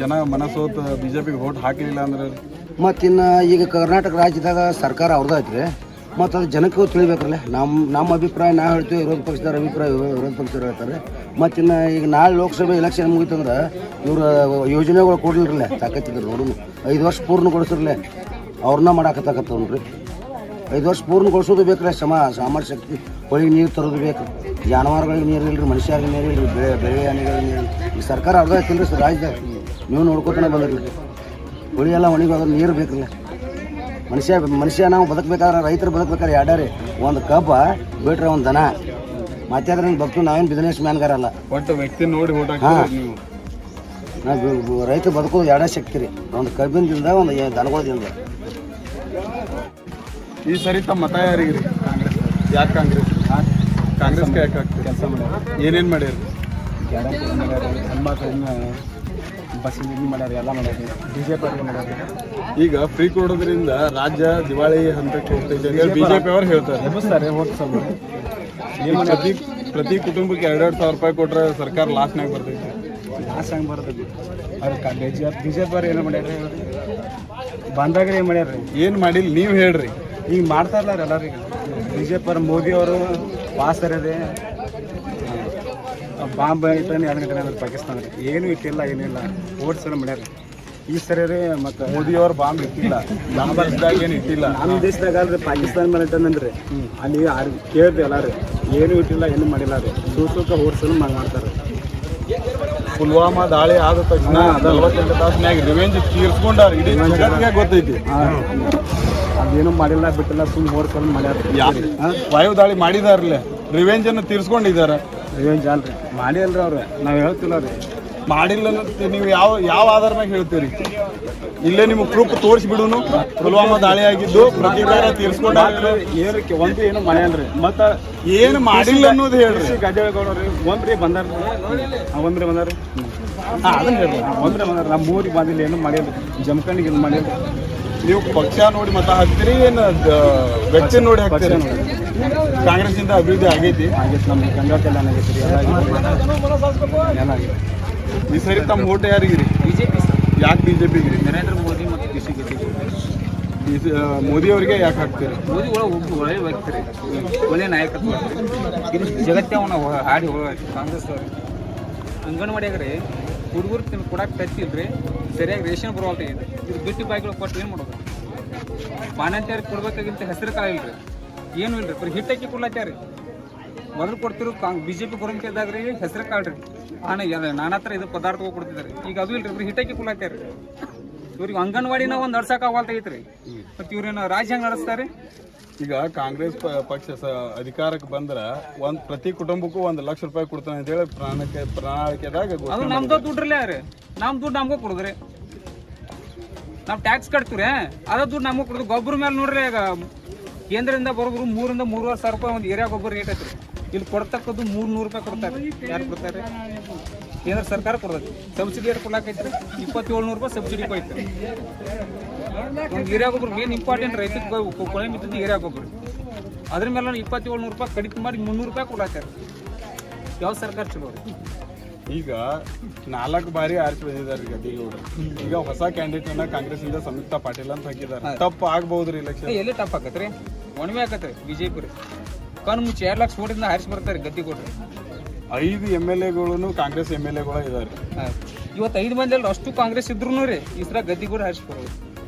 ಜನ ಮನಸೋತ ಬಿಜೆಪಿಗೆ ವೋಟ್ ಹಾಕಲಿಲ್ಲ ಅಂದ್ರೆ ಮತ್ತಿನ್ನು ಈಗ ಕರ್ನಾಟಕ ರಾಜ್ಯದಾಗ ಸರ್ಕಾರ ಅವ್ರದ್ದು ಐತ್ರಿ. ಮತ್ತು ಅದು ಜನಕ್ಕೂ ತಿಳಿಬೇಕಲ್ಲ. ನಮ್ಮ ಅಭಿಪ್ರಾಯ ನಾವು ಹೇಳ್ತೀವಿ, ವಿರೋಧ ಪಕ್ಷದವ್ರ ಅಭಿಪ್ರಾಯ ವಿರೋಧ ಪಕ್ಷದವ್ರು ಹೇಳ್ತಾರೆ. ಮತ್ತಿನ್ನು ಈಗ ನಾಳೆ ಲೋಕಸಭೆ ಎಲೆಕ್ಷನ್ ಮುಗಿತಂದ್ರೆ ಇವ್ರ ಯೋಜನೆಗಳು ಕೊಡ್ಲಿರಲ್ಲ ತಾಕತ್ತಿದ್ರು ನೋಡು. 5 ವರ್ಷ ಪೂರ್ಣಗೊಳಿಸಿರ್ಲೆ ಅವ್ರನ್ನ ಮಾಡಾಕತ್ತಾಕತ್ತವ್ರಿ. 5 ವರ್ಷ ಪೂರ್ಣಗೊಳಿಸೋದು ಬೇಕ್ರಿ. ಸಾಮರ್ಥ್ಯ ಶಕ್ತಿ ಹೊಳಿಗೆ ನೀರು ತರೋದು ಬೇಕು. ಜಾನುವಾರುಗಳಿಗೆ ನೀರು ಇಲ್ಲರಿ, ಮನುಷ್ಯರಿಗೆ ನೀರು ಇಲ್ಲರಿ, ಬೆಳೆ ಹಣ್ಣಿಗಳಿಗೆ ನೀರು. ಈ ಸರ್ಕಾರ ಅವ್ರದ್ದು ಐತಿಲ್ರಿ ಸರ್ ರಾಜ್ಯದಾಗ. ನೀವು ನೋಡ್ಕೊತಾನೆ ಬಂದಿರಲಿ. ಹೊಳಿ ಎಲ್ಲ ಒಣಗೋದ್ರೆ ನೀರು ಬೇಕ್ರಲ್ಲ. ಮನುಷ್ಯ ನಾವು ಬದುಕಬೇಕಾದ್ರೆ, ರೈತರು ಬದುಕಬೇಕಾದ್ರೆ ಎರಡೇ, ಒಂದು ಕಬ್ಬ ಬಿಟ್ರೆ ಒಂದು ದನ. ಮತ್ತೆ ಅದ್ರ ಭಕ್ತು ನಾವೇನು ಬಿಸ್ನೆಸ್ ಮ್ಯಾನ್ಗಾರಲ್ಲ. ಒಟ್ಟು ವ್ಯಕ್ತಿ ನೋಡಿ ವೋಟ್ ಹಾಕಿ ನಾವು ರೈತ ಬದುಕೋದು ಎರಡೇ ಶಕ್ತಿ ರೀ. ಒಂದು ಕಬ್ಬಿನದಿಂದ ಒಂದು ದನಗೋದಿಂದ. ಈ ಸರಿ ತಮ್ಮ ಮತ ಯಾರಿಗೆ ರೀ? ಯಾಕೆ ಕಾಂಗ್ರೆಸ್ಗೆ ಯಾಕೆ ಆಗ್ತದೆ? ಕೆಲಸ ಮಾಡ್ಯಾರ, ಏನೇನು ಮಾಡ್ಯಾರ? ಗ್ಯಾರಂಟಿ ಮಾಡ್ಯಾರ, ಹೆಣ್ಮಕ್ಳನ್ನ ಬಸ್ ಮಾಡ್ಯಾರ, ಎಲ್ಲ ಮಾಡ್ಯಾರ. ಬಿಜೆಪಿ ಮಾಡ್ಯಾರ. ಈಗ ಫ್ರೀ ಕೊಡೋದ್ರಿಂದ ರಾಜ್ಯ ದಿವಾಳಿ ಹಂತಕ್ಕೆ ಹೋಗ್ತೈತೆ ಅಂತ ಬಿಜೆಪಿ ಅವ್ರು ಹೇಳ್ತಾರೆ. ಎಬ್ಬಿಸ್ತಾರೆ ಹೋದ ಸಲ. ಪ್ರತಿ ಕುಟುಂಬಕ್ಕೆ 2,000 ರೂಪಾಯಿ ಕೊಟ್ರೆ ಸರ್ಕಾರ ಲಾಸ್ನಾಗ ಬರ್ತೈತೆ. ಲಾಸ್ ಹಂಗೆ ಬರ್ತೈತಿ. ಅದಕ್ಕೆ ಬಿಜೆಪಿ ಅವ್ರು ಏನು ಮಾಡ್ಯಾರ? ಬಂದಾಗ ಏನು ಮಾಡ್ಯಾರ? ಏನು ಮಾಡಿಲ್ಲ ನೀವು ಹೇಳ್ರಿ. ಈಗ ಮಾಡ್ತಾ ಇಲ್ಲ ಎಲ್ಲರಿಗೆ. ಬಿಜೆಪಿ ಅವರು ಮೋದಿ ಅವರು ಪಾಸ್ ಇರೋದೆ ಬಾಂಬ್ ಇಟ್ಟಾನೆ ಅದನ್ನ ಪಾಕಿಸ್ತಾನ ಏನೂ ಇಟ್ಟಿಲ್ಲ, ಏನಿಲ್ಲ. ಓಟ್ ಸಲ ಮಾಡ್ಯಾರ. ಈ ಸರಿ ರೀ ಮತ್ತು ಮೋದಿ ಅವ್ರು ಬಾಂಬ್ ಇಟ್ಟಿಲ್ಲ, ನಮ್ಮ ದೇಶದಾಗ ಏನು ಇಟ್ಟಿಲ್ಲ. ನಮ್ಮ ದೇಶದಾಗ ಅಲ್ರಿ ಪಾಕಿಸ್ತಾನ ಮೇಲೆ ಇಟ್ಟಂದ್ರಿ. ಅಲ್ಲಿ ಕೇಳ್ರಿ ಎಲ್ಲ ರೀ, ಏನೂ ಇಟ್ಟಿಲ್ಲ, ಏನೂ ಮಾಡಿಲ್ಲ ರೀ. ಸೂಕ ಓಟ್ ಸಲ ಮಾಡ್ತಾರೆ. ಪುಲ್ವಾಮಾ ದಾಳಿ ಆದ ತಕ್ಷಣ 48 ತಾಸಿನಾಗ ರಿವೆಂಜ್ ತೀರ್ಸ್ಕೊಂಡಾರ. ಇಡೀ ಜಗತ್ತಿಗೆ ಗೊತ್ತೈತಿ. ಅದೇನು ಮಾಡಿಲ್ಲ, ಬಿಟ್ಟಿಲ್ಲ, ಸುಮ್ಮನೆ ಓಟ್ ಸಲ ಮಾಡ್ಯಾರ. ವಾಯು ದಾಳಿ ಮಾಡಿದಾರಲ್ಲೇ, ರಿವೆಂಜ್ ಅನ್ನು ತೀರ್ಸ್ಕೊಂಡಿದಾರ. ರಿವೆಂಜ್ ಅಲ್ರಿ ಮಾಡಿ ಅಲ್ರಿ ಅವ್ರು. ನಾವು ಹೇಳ್ತಿಲ್ಲ ರೀ ಮಾಡಿಲ್ಲ. ನೀವು ಯಾವ ಆಧಾರ ಮ್ಯಾಗ ಹೇಳ್ತೀರಿ? ಇಲ್ಲೇ ನಿಮ್ಗೆ ಪ್ರೂಫ್ ತೋರಿಸ್ಬಿಡುನು. ಪುಲ್ವಾಮಾ ದಾಳಿ ಆಗಿದ್ದು ಪ್ರತಿಕಾರ ತೀರ್ಸ್ಕೊಂಡ್ರೆ ಏನಕ್ಕೆ ಒಂದು ಏನು ಮಾಡ್ಯಾನ್ರಿ. ಮತ್ತು ಏನು ಮಾಡಿಲ್ಲ ಅನ್ನೋದು ಹೇಳ್ರಿ. ಗಜೇಗೌಡ್ರಿ ಒಂದ್ರಿ ಬಂದಾರ, ಒಂದ್ರಿ ಬಂದಾರ, ಅದನ್ನ ಹೇಳ್ರಿ. ಒಂದ್ರಿ ಬಂದಾರ. ನಮ್ಮ ಊರಿಗೆ ಬಂದಿಲ್ಲ, ಏನು ಮಾಡಿಲ್ಲ. ಜಮಖಂಡಿಗೆ ಏನು ಮಾಡಿಲ್ಲ. ನೀವು ಪಕ್ಷ ನೋಡಿ ಮತ ಹಾಕ್ತೀರಿ, ಏನು ವ್ಯಕ್ತಿ ನೋಡಿ ಹಾಕ್ತೀರಿ? ಕಾಂಗ್ರೆಸ್ಸಿಂದ ಅಭಿವೃದ್ಧಿ ಆಗೈತಿ. ನಮ್ಗೆ ಗಂಗಾ ಕಲ್ಯಾಣ ಆಗೈತಿ ರೀ, ಎಲ್ಲ ಆಗಿದೆ. ಈ ಸರಿ ತಮ್ಮ ಓಟ್ ಯಾರಿಗಿರಿ? ಬಿಜೆಪಿ. ಯಾಕೆ ಬಿಜೆಪಿಗೆ? ನರೇಂದ್ರ ಮೋದಿ ಮತ್ತು ಕೃಷಿ ಮೋದಿ ಅವರಿಗೆ ಯಾಕೆ ಹಾಕ್ತೀರಿ? ಮೋದಿ ಒಳ್ಳೆ ವ್ಯಕ್ತಿ ರೀ, ಒಳ್ಳೆ ನಾಯಕತ್ವ. ಇದು ಜಗತ್ತೇ ಅವನ ಹಾಡಿ ಕಾಂಗ್ರೆಸ್ ಅವ್ರಿಗೆ. ಅಂಗನವಾಡಿಯಾಗ್ರಿ ಹುಡುಗರು ಕೊಡಕ್ಕೆ ತತ್ತಿಲ್ರಿ, ಸರಿಯಾಗಿ ರೇಷನ್ ಬರೋಲ್ರಿ. ಇದು ಬಿಟ್ಟು ಬಾಯಿಗಳು ಕೊಟ್ಟು ಏನು ಮಾಡೋದು? ಮಾನ್ಯತೆಯವ್ರಿಗೆ ಕೊಡ್ಬೇಕಾಗಿಂತ ಹೆಸರು ಕಾಲಿಲ್ರಿ, ಏನೂ ಇಲ್ರಿ. ಬರೀ ಹಿಟ್ಟಕ್ಕಿ ಕೊಡ್ಲಾತ್ಯಾರ. ಮೊದಲು ಕೊಡ್ತಿರೋ ಬಿಜೆಪಿ ಗೌರ್ಮೆಂಟ್ ಇದ್ದಾಗ ರೀ ಹೆಸರು ಕಾಳ್ರಿ, ನಾನಾ ಥರ ಇದು ಪದಾರ್ಥಗಳು ಕೊಡ್ತಿದ್ದಾರೆ. ಈಗ ಅದು ಇಲ್ರಿ, ಬರೀ ಹಿಟ್ಟಕ್ಕಿ ಕೊಡ್ಲಾತ್ಯಾರ. ಇವ್ರಿಗೆ ಅಂಗನವಾಡಿನ ಒಂದು ನಡ್ಸಕ್ಕೆ ಆಗಲ್ತೈತ್ರಿ. ಮತ್ತು ಇವ್ರೇನು ರಾಜ್ಯ ಹೆಂಗೆ ನಡೆಸ್ತಾರೆ? ಈಗ ಕಾಂಗ್ರೆಸ್ ಪಕ್ಷ ಅಧಿಕಾರಕ್ಕೆ ಬಂದ್ರೆ ಪ್ರತಿ ಕುಟುಂಬಕ್ಕೂ 1 ಲಕ್ಷ ರೂಪಾಯಿ ಕೊಡ್ತಾನೆ ಅಂತ ಹೇಳಿ ಪ್ರಣಾಳಿಕೆದಾಗ ಅದು ನಮ್ದು ದುಡ್ಡ್ರಲ್ಲೇ ರೀ. ನಮ್ಮ ದುಡ್ಡು ನಮಗೂ ಕೊಡುದ್ರಿ. ನಾವು ಟ್ಯಾಕ್ಸ್ ಕಟ್ತೀವ್ರಿ, ಅದ ದುಡ್ಡು ನಮಗೂ ಕೊಡುದು. ಗೊಬ್ಬರ ಮೇಲೆ ನೋಡ್ರಿ, ಈಗ ಕೇಂದ್ರದಿಂದ ಬರೋಬ್ರು 3 ರಿಂದ 3.5 ಸಾವಿರ ರೂಪಾಯಿ ಒಂದು ಏರಿಯಾ ಗೊಬ್ಬರ ರೇಟ್ ಐತ್ರಿ. ಇಲ್ಲಿ ಕೊಡ್ತಕ್ಕದ್ದು 300 ರೂಪಾಯಿ ಕೊಡ್ತಾರೆ. ಯಾರು ಕೊಡ್ತಾರೆ? ಕೇಂದ್ರ ಸರ್ಕಾರ ಕೊಡ್ತೈತಿ. ಸಬ್ಸಿಡಿ ಏನು ಕೊಡ್ಲಾಕೈತ್ರಿ? 2,700 ರೂಪಾಯಿ ಸಬ್ಸಿಡಿ ಕೊಯ್ತು. ಒಂದು ಏರಿಯಾ ಗೊಬ್ಬರ ಏನು ಇಂಪಾರ್ಟೆಂಟ್, ರೈತಕ್ಕೆ ಕೊಳೆ ಬಿದ್ದದ್ದು ಏರಿಯಾ ಗೊಬ್ಬರ. ಅದ್ರ ಮೇಲೆ 2,700 ರೂಪಾಯಿ ಕಡಿತ ಮಾಡಿ 300 ರೂಪಾಯಿ ಕೊಡ್ಲಾಕ್ತಾರೆ. ಯಾವ ಸರ್ಕಾರ ಚಲೋ ರೀ? ಈಗ 4 ಬಾರಿ ಆರಿಸಿ ಬಂದಿದ್ದಾರೆ ಗದ್ದಿಗೌಡರು. ಈಗ ಹೊಸ ಕ್ಯಾಂಡಿಡೇಟ್ ಅನ್ನ ಕಾಂಗ್ರೆಸ್ ಇಂದ ಸಂಯುಕ್ತ ಪಾಟೀಲ್ ಅಂತ ಹಾಕಿದ್ದಾರೆ. ತಪ್ಪು ಆಗ್ಬಹುದ್ರಿ ಇಲೆಕ್ಷನ್? ಎಲ್ಲಿ ಟಪ್ ಆಕತ್ರಿ? ಒಣವೆ ಆಕತ್ರಿ ಬಿಜೆಪಿ ರೀ. ಕಣ್ಣು ಮುಚ್ಚಿ 2 ಲಕ್ಷ ಓಟಿಂದ ಆರಿಸಿ ಬರ್ತಾರೆ ಗದ್ದಿಗೌಡ್ರಿ. 5 MLA ಗಳು ಕಾಂಗ್ರೆಸ್ MLA ಗಳು ಇದ್ದಾರೆ. ಇವತ್ತು 5 ಮಂದಿ ಅಲ್ಲ ಅಷ್ಟು ಕಾಂಗ್ರೆಸ್ ಇದ್ರು ರೀ ಈ ಸಲ ಗದ್ದಿಗೂರು ಹರಿಸ್ಕೊಡೋದು.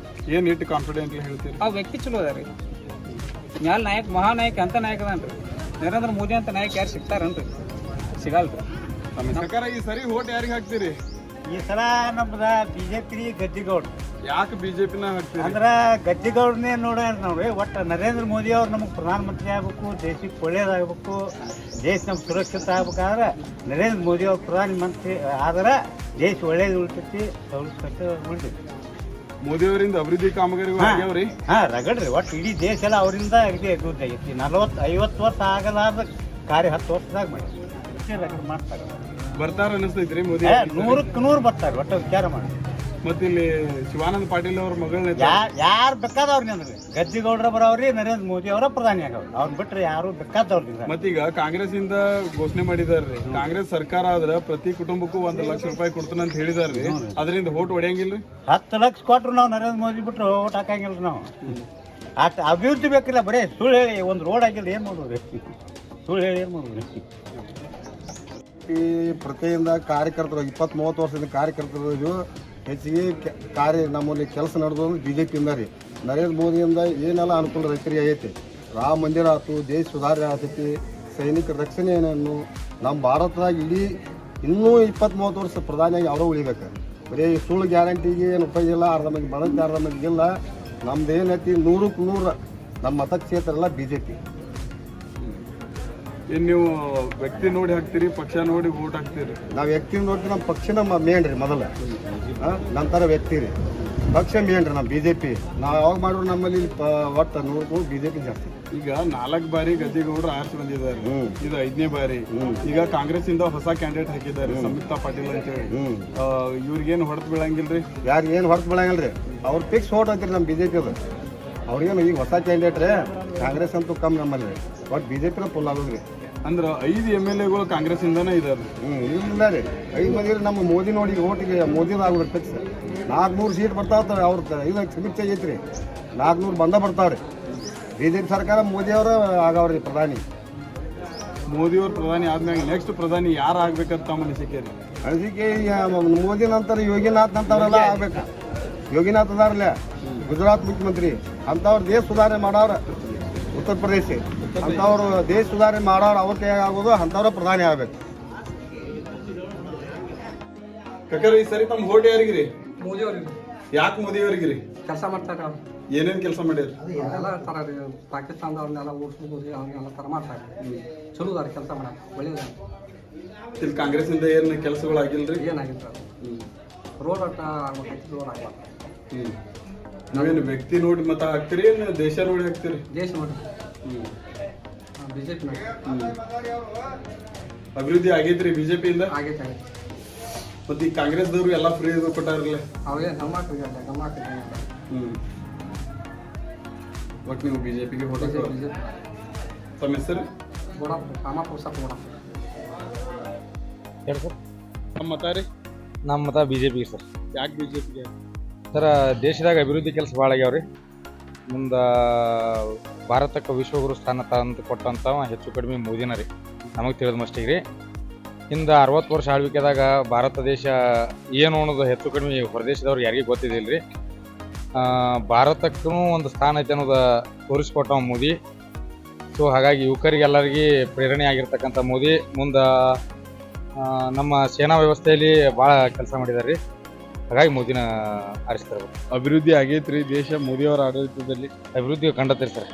ಏನ್ ಇಟ್ಟು ಕಾನ್ಫಿಡೆಂಟ್ಲಿ ಹೇಳ್ತೀರಿ? ಆ ವ್ಯಕ್ತಿ ಚಲೋ ಅದ ರೀ, ಮ್ಯಾಲ ನಾಯಕ ಮಹಾನಾಯಕ ಅಂತ ನಾಯಕ ಅದಾನ್ರಿ. ನರೇಂದ್ರ ಮೋದಿ ಅಂತ ನಾಯಕ ಯಾರು ಸಿಗ್ತಾರನ್ರಿ? ಸಿಗಲ್ರಿ. ಸರ್ಕಾರ ಈ ಸರಿ ಓಟ್ ಯಾರಿಗೆ ಹಾಕ್ತೀರಿ? ಈ ಸಲ ನಮ್ದ ಬಿಜೆಪಿ ಗದ್ದಿಗೌಡ್ರು. ಯಾಕೆ ಬಿಜೆಪಿನ ಹಾಕ್ತೀರಿ? ಅಂದ್ರ ಗದ್ದಿಗೌಡ್ರನ್ನೇ ನೋಡ್ರಿ. ಒಟ್ಟು ನರೇಂದ್ರ ಮೋದಿ ಅವ್ರು ನಮಗೆ ಪ್ರಧಾನಮಂತ್ರಿ ಆಗ್ಬೇಕು, ದೇಶಕ್ಕೆ ಒಳ್ಳೇದಾಗಬೇಕು, ದೇಶ ನಮ್ಗೆ ಸುರಕ್ಷಿತ ಆಗ್ಬೇಕಾದ್ರೆ ನರೇಂದ್ರ ಮೋದಿ ಅವ್ರು ಪ್ರಧಾನಮಂತ್ರಿ ಆದ್ರೆ ದೇಶ ಒಳ್ಳೇದು ಉಳ್ತೈತಿ, ಉಳಿತೈತಿ. ಮೋದಿ ಅವರಿಂದ ಅಭಿವೃದ್ಧಿ ಕಾಮಗಾರಿಗಳು ಆಗ್ಯಾವ್ರಿ? ರಗಡ್ರಿ. ಒಟ್ಟು ಇಡೀ ದೇಶ ಎಲ್ಲ ಅವರಿಂದ ಅಭಿವೃದ್ಧಿ ಆಗೈತಿ. 40-50 ವರ್ಷ ಆಗಲಾರ್ದ ಕಾರ್ಯ 10 ವರ್ಷದಾಗ ಮಾಡ್ತಾರೆ. ಬರ್ತಾರ ಅನಿಸ್ತೈತ್ರಿ ಮೋದಿ? 100ಕ್ಕೆ 100 ಬರ್ತಾರೆ. ಒಟ್ಟು ವಿಚಾರ ಮಾಡಿ. ಮತ್ತೆ ಇಲ್ಲಿ ಶಿವಾನಂದ ಪಾಟೀಲ್ ಅವ್ರ ಮಗಳನ್ನ ಯಾರು ಬೇಕಾದವ್ರಿ ಅಂದ್ರೆ ಗದ್ದಿಗೌಡ್ರ ಬರೋವ್ರಿ, ನರೇಂದ್ರ ಮೋದಿ ಅವರ ಪ್ರಧಾನಿ ಆಗವ್ರು. ಅವ್ರು ಬಿಟ್ರೆ ಯಾರು ಬೇಕಾದವ್ರಿ. ಮತ್ತೀಗ ಕಾಂಗ್ರೆಸ್ ಇಂದ ಘೋಷಣೆ ಮಾಡಿದಾರ್ರಿ, ಕಾಂಗ್ರೆಸ್ ಸರ್ಕಾರ ಆದ್ರ ಪ್ರತಿ ಕುಟುಂಬಕ್ಕೂ 1 ಲಕ್ಷ ರೂಪಾಯಿ ಕೊಡ್ತಾನ ಅಂತ ಹೇಳಿದಾರ್ರಿ. ಅದರಿಂದ ಓಟ್ ಹೊಡೆಯಂಗಿಲ್ರಿ? 10 ಲಕ್ಷ ಕೊಟ್ರು ನಾವು ನರೇಂದ್ರ ಮೋದಿ ಬಿಟ್ರೆ ಓಟ್ ಹಾಕಂಗಿಲ್ರಿ ನಾವು. ಅಭಿವೃದ್ಧಿ ಬೇಕಿಲ್ಲ, ಬರೀ ಸುಳ್ಳು ಹೇಳಿ ಒಂದು ರೋಡ್ ಆಗಿಲ್ಲ. ಏನ್ ಮಾಡೋದ್ರಿ? ಸುಳ್ಳು ಹೇಳಿ ಏನ್ ಮಾಡೋದ್ರಿ? ಈ ಪ್ರತಿಯಿಂದ ಕಾರ್ಯಕರ್ತರು 20-30 ವರ್ಷದ ಕಾರ್ಯಕರ್ತರು ಹೆಚ್ಚಿಗೆ ನಮ್ಮಲ್ಲಿ ಕೆಲಸ ನಡೆದು BJP-ಯಿಂದ ರೀ. ನರೇಂದ್ರ ಮೋದಿಯಿಂದ ಏನೆಲ್ಲ ಅನುಕೂಲ ರೈತರಿಗೆ ಆಗೈತಿ. ರಾಮ ಮಂದಿರ ಆಯ್ತು, ದೇಶ ಸುಧಾರಣೆ ಆಗ್ತೈತಿ, ಸೈನಿಕರ ರಕ್ಷಣೆಯನ್ನು ನಮ್ಮ ಭಾರತದಾಗ ಇಡೀ ಇನ್ನೂ 20-30 ವರ್ಷ ಪ್ರಧಾನಿಯಾಗಿ ಅವರೂ ಉಳಿಬೇಕು. ಬರೀ ಸುಳ್ಳು ಗ್ಯಾರಂಟಿಗೆ ಏನು ಉಪಯೋಗ ಇಲ್ಲ. ಅರ್ಧ ಮಂದಿ ಬಳಕೆ ಅರ್ಧ ಮಂದಿಗೆ ಇಲ್ಲ. ನಮ್ದು ಏನೈತಿ 100ಕ್ಕೆ 100 ನಮ್ಮ ಮತಕ್ಷೇತ್ರ ಎಲ್ಲ BJP. ಏನ್ ನೀವು ವ್ಯಕ್ತಿ ನೋಡಿ ಹಾಕ್ತೀರಿ, ಪಕ್ಷ ನೋಡಿ ಓಟ್ ಹಾಕ್ತೀರಿ? ನಾವು ವ್ಯಕ್ತಿ ನೋಡ್ತೀವಿ. ನಮ್ಮ ಪಕ್ಷನ ಮೇನ್ ರೀ ಮೊದಲ, ನಂತರ ವ್ಯಕ್ತಿ ರೀ. ಪಕ್ಷ ಮೇನ್ ರೀ ನಮ್ಮ BJP. ನಾವು ಯಾವಾಗ ಮಾಡಿದ್ರು ನಮ್ಮಲ್ಲಿ ಒಟ್ಟು 100ಕ್ಕೂ BJP ಜಾಸ್ತಿ. ಈಗ 4 ಬಾರಿ ಗದ್ದಿಗೌಡರು ಆರಿಸಿ ಬಂದಿದ್ದಾರೆ, ಇದು 5ನೇ ಬಾರಿ. ಈಗ ಕಾಂಗ್ರೆಸ್ ಇಂದ ಹೊಸ ಕ್ಯಾಂಡಿಡೇಟ್ ಹಾಕಿದ್ದಾರೆ, ಸಂಯುಕ್ತಾ ಪಾಟೀಲ್ ಅಂತ ಹೇಳಿ. ಇವ್ರಿಗೇನು ಹೊಡೆದು ಬೀಳಂಗಿಲ್ರಿ? ಯಾರಿಗೇನು ಹೊರತು ಬೀಳಂಗಿಲ್ರಿ. ಅವ್ರು ಫಿಕ್ಸ್ ಓಟ್ ಅಂತೀರಿ ನಮ್ಮ BJP ಅದು. ಅವ್ರಿಗೇನು ಈಗ ಹೊಸ ಕ್ಯಾಂಡಿಡೇಟ್ ರೀ. ಕಾಂಗ್ರೆಸ್ ಅಂತೂ ಕಮ್ಮಿ ನಮ್ಮಲ್ಲಿ, ಒಟ್ಟು BJP ಫುಲ್ ಆಗೋದ್ರಿ. ಅಂದ್ರೆ 5 MLA-ಗಳು ಕಾಂಗ್ರೆಸ್ ಇಂದಾನೇ ಇದಾರೆ. ಇಲ್ಲ ರೀ, 5 ಮಂದಿ ನಮ್ಮ ಮೋದಿ ನೋಡಿ ಓಟಿಗೆ ಮೋದಿನ ಆಗೋದು ಫಿಕ್ಸ್. 400 ಸೀಟ್ ಬರ್ತಾವ. ಅವ್ರ ಇದು ಸಮೀಕ್ಷೆ ಐತ್ರಿ, 400 ಬಂದ ಬರ್ತಾವ್ರಿ. BJP ಸರ್ಕಾರ ಮೋದಿ ಅವರು ಆಗವ್ರಿ ಪ್ರಧಾನಿ. ಮೋದಿ ಅವ್ರ ಪ್ರಧಾನಿ ಆದ್ಮೇಲೆ ನೆಕ್ಸ್ಟ್ ಪ್ರಧಾನಿ ಯಾರು ಆಗ್ಬೇಕಂತ ತಮ್ಮ ಅನಿಸಿಕೆ ರೀ? ಅನಿಸಿಕೆ ಮೋದಿ ನಂತರ ಯೋಗಿನಾಥ್ ಅಂತವ್ರೆಲ್ಲ ಆಗ್ಬೇಕು. ಯೋಗಿನಾಥ್ ಅದಾರಲ್ಲ ಗುಜರಾತ್ ಮುಖ್ಯಮಂತ್ರಿ, ಅಂಥವ್ರು ದೇಶ ಸುಧಾರಣೆ ಮಾಡೋರು. ಉತ್ತರ ಪ್ರದೇಶ ಅಂಥವ್ರು ದೇಶ ಸುಧಾರಣೆ ಮಾಡೋರು ಅವ್ರ ಕೈಯಾಗ ಆಗೋದು, ಅಂಥವ್ರ ಪ್ರಧಾನಿ ಆಗ್ಬೇಕು. ಯಾಕಂದ್ರೆ ಈ ಸರಿ ತಮ್ಮ ಓಟ್ ಯಾರಿಗಿರಿ? ಮೋದಿ ಅವ್ರಿಗೆ. ಯಾಕೆ ಮೋದಿ ಅವ್ರಿಗಿರಿ? ಕೆಲಸ ಮಾಡ್ತಾರೆ ಅವ್ರು. ಏನೇನ್ ಕೆಲಸ ಮಾಡ್ಯಾರ? ಎಲ್ಲ ತರ ರೀ, ಪಾಕಿಸ್ತಾನದವ್ರನ್ನೆಲ್ಲ ಓಡಿಸ್ಬೋದು, ಅವ್ರನ್ನೆಲ್ಲ ತರ ಮಾಡ್ತಾರೆ. ಚಲೋ ಅದಾರ ಕೆಲಸ ಮಾಡಕ್ಕೆ, ಒಳ್ಳೇದ. ಇಲ್ಲಿ ಕಾಂಗ್ರೆಸ್ ಇಂದ ಏನ್ ಕೆಲಸಗಳು ಆಗಿಲ್ರಿ? ಏನಾಗಿತ್ತು ರೋಡ್ ಅಟ್ಟ ಆಗ್ಬೇಕೈತಿ, ರೋಡ್ ಆಗ್ಬಾರ್ದು. ನಾವೇನು ವ್ಯಕ್ತಿ ನೋಡಿ ಮತ ಹಾಕ್ತೀರಿ, ಏನು ದೇಶ ನೋಡಿ ಹಾಕ್ತೀರಿ? ದೇಶ ನೋಡಿ. BJP ಅಭಿವೃದ್ಧಿ ಆಗೈತ್ರಿ BJP ಇಂದ? ಆಗೈತೆ. ಮತ್ತೆ ಈ ಕಾಂಗ್ರೆಸ್ದವ್ರು ಎಲ್ಲ ಫ್ರೀ ಕೊಟ್ಟಾರಲ್ಲ? ಅವೇ ನಮ್ಮ ಒಟ್ಟು ನೀವು BJP-ಗೆ ಓಟ್ ಹಾಕೋ. ತಮ್ಮ ಹೆಸರು? ನಮ್ಮ ಮತ ರೀ? ನಮ್ಮ ಮತ BJP ಸರ್. ಯಾಕೆ BJP-ಗೆ? ಸರ್, ದೇಶದಾಗ ಅಭಿವೃದ್ಧಿ ಕೆಲಸ ಭಾಳ ಆಗ್ಯಾವ್ರಿ. ಮುಂದೆ ಭಾರತಕ್ಕೆ ವಿಶ್ವಗುರು ಸ್ಥಾನ ತಂದು ಕೊಟ್ಟಂಥವ ಹೆಚ್ಚು ಕಡಿಮೆ ಮೋದಿನ ರೀ, ನಮಗೆ ತಿಳಿದ ಮಷ್ಟಿಗೆ ರೀ. ಹಿಂದೆ 60 ವರ್ಷ ಆಳ್ವಿಕೆದಾಗ ಭಾರತ ದೇಶ ಏನು ಅನ್ನೋದು ಹೆಚ್ಚು ಕಡಿಮೆ ಹೊರದೇಶದವ್ರು ಯಾರಿಗೂ ಗೊತ್ತಿದ್ದಿಲ್ಲ ರೀ. ಭಾರತಕ್ಕೂ ಒಂದು ಸ್ಥಾನ ಐತೆ ಅನ್ನೋದು ತೋರಿಸ್ಕೊಟ್ಟವ ಮೋದಿ. ಸೊ ಹಾಗಾಗಿ ಯುವಕರಿಗೆಲ್ಲರಿಗೆ ಪ್ರೇರಣೆ ಆಗಿರ್ತಕ್ಕಂಥ ಮೋದಿ ಮುಂದೆ ನಮ್ಮ ಸೇನಾ ವ್ಯವಸ್ಥೆಯಲ್ಲಿ ಭಾಳ ಕೆಲಸ ಮಾಡಿದ್ದಾರೆ ರೀ. ಹಾಗಾಗಿ ಮೋದಿನ ಆರಿಸ್ತಾರೆ. ಅಭಿವೃದ್ಧಿ ಆಗೈತ್ರಿ ದೇಶ ಮೋದಿಯವರ ಆಡಳಿತದಲ್ಲಿ? ಅಭಿವೃದ್ಧಿ ಕಂಡತ್ತೀರಿ ಸರ್.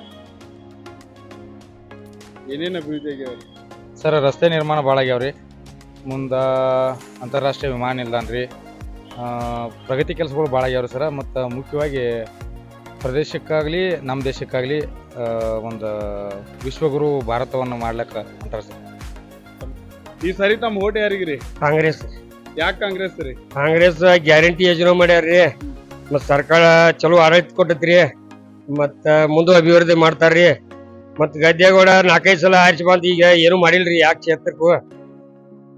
ಏನೇನು ಅಭಿವೃದ್ಧಿ ಆಗ್ಯಾವ್ರಿ ಸರ್? ರಸ್ತೆ ನಿರ್ಮಾಣ ಭಾಳ ಆಗ್ಯಾವ್ರಿ. ಮುಂದೆ ಅಂತಾರಾಷ್ಟ್ರೀಯ ವಿಮಾನ ನಿಲ್ದಾಣ ರೀ, ಪ್ರಗತಿ ಕೆಲಸಗಳು ಭಾಳ ಆಗ್ಯಾವ್ರಿ ಸರ್. ಮತ್ತು ಮುಖ್ಯವಾಗಿ ಪ್ರದೇಶಕ್ಕಾಗಲಿ ನಮ್ಮ ದೇಶಕ್ಕಾಗಲಿ ಒಂದು ವಿಶ್ವಗುರು ಭಾರತವನ್ನು ಮಾಡ್ಲಿಕ್ಕೆ ಅಂತಾರೆ ಸರ್. ಈ ಸರಿ ತಮ್ಮ ಓಟ್ ಯಾರಿಗ್ರಿ? ಕಾಂಗ್ರೆಸ್. ಯಾಕೆ ಕಾಂಗ್ರೆಸ್ ರೀ? ಕಾಂಗ್ರೆಸ್ ಗ್ಯಾರಂಟಿ ಯೋಜನೆ ಮಾಡ್ಯಾರ್ರಿ, ಮತ್ತು ಸರ್ಕಾರ ಚಲೋ ಆಡಳಿತ ಕೊಟ್ಟೈತ್ರಿ, ಮತ್ತು ಮುಂದೆ ಅಭಿವೃದ್ಧಿ ಮಾಡ್ತಾರ್ರಿ. ಮತ್ತು ಗದ್ದೆಗೌಡ 4-5 ಸಲ ಆರಿಸಿ ಬಂದು ಈಗ ಏನು ಮಾಡಿಲ್ರಿ ಯಾಕೆ ಕ್ಷೇತ್ರಕ್ಕೂ.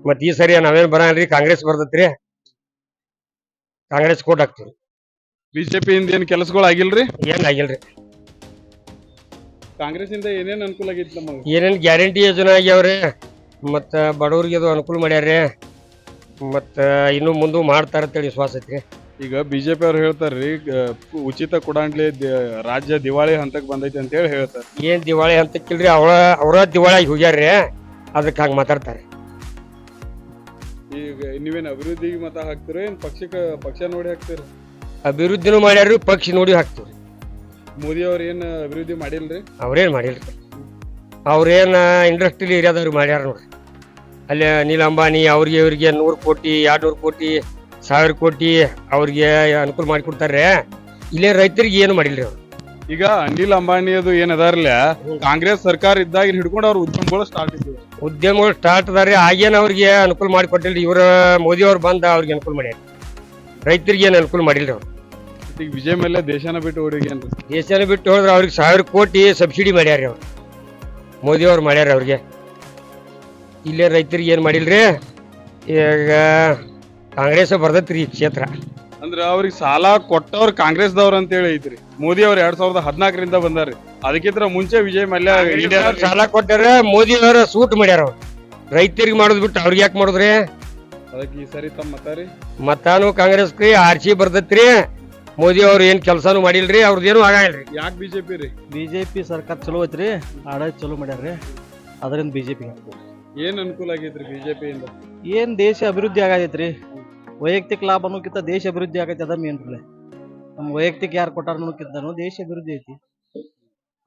ಮತ್ತು ಈ ಸರಿ ನಾವೇನು ಬರಲ್ರಿ, ಕಾಂಗ್ರೆಸ್ ಬರ್ತೈತ್ರಿ, ಕಾಂಗ್ರೆಸ್ ಕೋಟ್ ಹಾಕ್ತೀವಿ. BJP ಇಂದ ಏನು ಕೆಲಸಗಳು ಆಗಿಲ್ರಿ? ಏನ್ ಆಗಿಲ್ರಿ. ಕಾಂಗ್ರೆಸ್ ಇಂದ ಏನೇನು ಅನುಕೂಲ ಆಗೈತಿ ನಮಗೆ? ಏನೇನು ಗ್ಯಾರಂಟಿ ಯೋಜನೆ ಆಗ್ಯಾವ್ರಿ, ಮತ್ತು ಬಡವ್ರಿಗೆ ಅದು ಅನುಕೂಲ ಮಾಡ್ಯಾರ್ರಿ. ಮತ್ತು ಇನ್ನೂ ಮುಂದೆ ಮಾಡ್ತಾರೆ ಅಂತೇಳಿ ವಿಶ್ವಾಸ ಐತ್ರಿ. ಈಗ ಬಿಜೆಪಿ ಅವ್ರು ಹೇಳ್ತಾರ್ರಿ ಉಚಿತ ಕುಡಾಂಡ್ಲಿ ರಾಜ್ಯ ದಿವಾಳಿ ಹಂತಕ್ಕೆ ಬಂದೈತಿ ಅಂತ ಹೇಳಿ ಹೇಳ್ತಾರೆ. ಏನು ದಿವಾಳಿ ಹಂತಕ್ಕಿಲ್ರಿ, ಅವರ ದಿವಾಳಿಯಾಗಿ ಹೋಗ್ಯಾರ್ರಿ, ಅದಕ್ಕೆ ಹಂಗೆ ಮಾತಾಡ್ತಾರೆ. ಈಗ ನೀವೇನು ಅಭಿವೃದ್ಧಿಗೆ ಮತ ಹಾಕ್ತಿರೋ ಏನು ಪಕ್ಷ ನೋಡಿ ಹಾಕ್ತೀರಿ? ಅಭಿವೃದ್ಧಿನೂ ಮಾಡ್ಯಾರ್ರಿ, ಪಕ್ಷ ನೋಡಿ ಹಾಕ್ತೀವಿ. ಮೋದಿ ಅವ್ರು ಏನು ಅಭಿವೃದ್ಧಿ ಮಾಡಿಲ್ರಿ? ಅವ್ರೇನು ಮಾಡಿಲ್ರಿ. ಅವ್ರೇನು ಇಂಡಸ್ಟ್ರಿಯಲ್ ಏರಿಯಾದವ್ರು ಮಾಡ್ಯಾರ ನೋಡ್ರಿ. ಅಲ್ಲಿ ಅನಿಲ್ ಅಂಬಾನಿ ಅವ್ರಿಗೆ ಇವ್ರಿಗೆ 100 ಕೋಟಿ 200 ಕೋಟಿ 1000 ಕೋಟಿ ಅವ್ರಿಗೆ ಅನುಕೂಲ ಮಾಡಿಕೊಡ್ತಾರೆ. ಇಲ್ಲೇ ರೈತರಿಗೆ ಏನು ಮಾಡಿಲ್ರಿ ಅವ್ರು. ಈಗ ಅನಿಲ್ ಅಂಬಾನಿ ಅದು ಏನ್ ಅದಾರಲ್ಲ, ಕಾಂಗ್ರೆಸ್ ಸರ್ಕಾರ ಇದ್ದಾಗ ಹಿಡ್ಕೊಂಡು ಅವ್ರ ಉದ್ಯಮಗಳು ಸ್ಟಾರ್ಟ್ ಇದ್ವು. ಉದ್ಯಮಗಳು ಸ್ಟಾರ್ಟ್ ಅದಾರೆ, ಆಗೇನು ಅವ್ರಿಗೆ ಅನುಕೂಲ ಮಾಡಿಕೊಟ್ಟಿಲ್ರಿ. ಇವ್ರ ಮೋದಿ ಅವ್ರು ಬಂದ ಅವ್ರಿಗೆ ಅನುಕೂಲ ಮಾಡ್ಯಾರ, ರೈತರಿಗೆ ಏನು ಅನುಕೂಲ ಮಾಡಿಲ್ರಿ ಅವ್ರು. ಈಗ ವಿಜಯ್ ಮೇಲೆ ದೇಶನ ಬಿಟ್ಟು ಓಡಿಗೇನ್ರಿ? ದೇಶನ ಬಿಟ್ಟು ಹೋದ್ರೆ ಅವ್ರಿಗೆ 1000 ಕೋಟಿ ಸಬ್ಸಿಡಿ ಮಾಡ್ಯಾರ ಅವ್ರು, ಮೋದಿ ಅವ್ರು ಮಾಡ್ಯಾರ ಅವ್ರಿಗೆ. ಇಲ್ಲೇ ರೈತರಿಗೆ ಏನು ಮಾಡಿಲ್ರಿ. ಈಗ ಕಾಂಗ್ರೆಸ್ ಬರ್ತೈತ್ರಿ ಈ ಕ್ಷೇತ್ರ. ಅಂದ್ರೆ ಅವ್ರಿಗೆ ಸಾಲ ಕೊಟ್ಟವ್ರು ಕಾಂಗ್ರೆಸ್ದವ್ರು ಅಂತ ಹೇಳಿ ಐತ್ರಿ. ಮೋದಿ ಅವ್ರು 2014ರಿಂದ ಬಂದಾರ್ರಿ, ಅದಕ್ಕಿಂತ ಮುಂಚೆ ವಿಜಯ್ ಮಲ್ಯ ಸಾಲ ಕೊಟ್ಟಾರ, ಮೋದಿ ಅವ್ರ ಸೂಟ್ ಮಾಡ್ಯಾರ ಅವ್ರು. ರೈತರಿಗೆ ಮಾಡೋದ್ ಬಿಟ್ಟು ಅವ್ರಿಗೆ ಯಾಕೆ ಮಾಡುದ್ರಿ? ಅದಕ್ಕೆ ಈ ಸರಿ ತಮ್ಮ ಮತ ರೀ? ಮತಾನು ಕಾಂಗ್ರೆಸ್ ರೀ, ಆರ್ಸಿ ಬರ್ತೈತ್ರಿ. ಮೋದಿ ಅವ್ರು ಏನ್ ಕೆಲಸನೂ ಮಾಡಿಲ್ರಿ, ಅವ್ರದ್ದೇನು ಆಗಲ್ರಿ. ಯಾಕೆ ಬಿಜೆಪಿ ರೀ? ಬಿಜೆಪಿ ಸರ್ಕಾರ ಚಲೋ ಐತ್ರಿ, ಆಡಳಿತ ಚಲೋ ಮಾಡ್ಯಾರ್ರಿ, ಅದರಿಂದ ಬಿಜೆಪಿ ಏನ್ ಅನುಕೂಲ ಆಗೈತ್ರಿ ಬಿಜೆಪಿಯಿಂದ? ಏನ್ ದೇಶ ಅಭಿವೃದ್ಧಿ ಆಗೈತ್ರಿ. ವೈಯಕ್ತಿಕ ಲಾಭ ಅನ್ನೋಕ್ಕಿಂತ ದೇಶ ಅಭಿವೃದ್ಧಿ ಆಗೈತಿ, ಅದ ಮೇನ್ ರೀ. ನಮ್ಮ ವೈಯಕ್ತಿಕ ಯಾರು ಕೊಟ್ಟಾರ ಅನ್ನೋಕ್ಕಿಂತ ದೇಶ ಅಭಿವೃದ್ಧಿ ಐತಿ,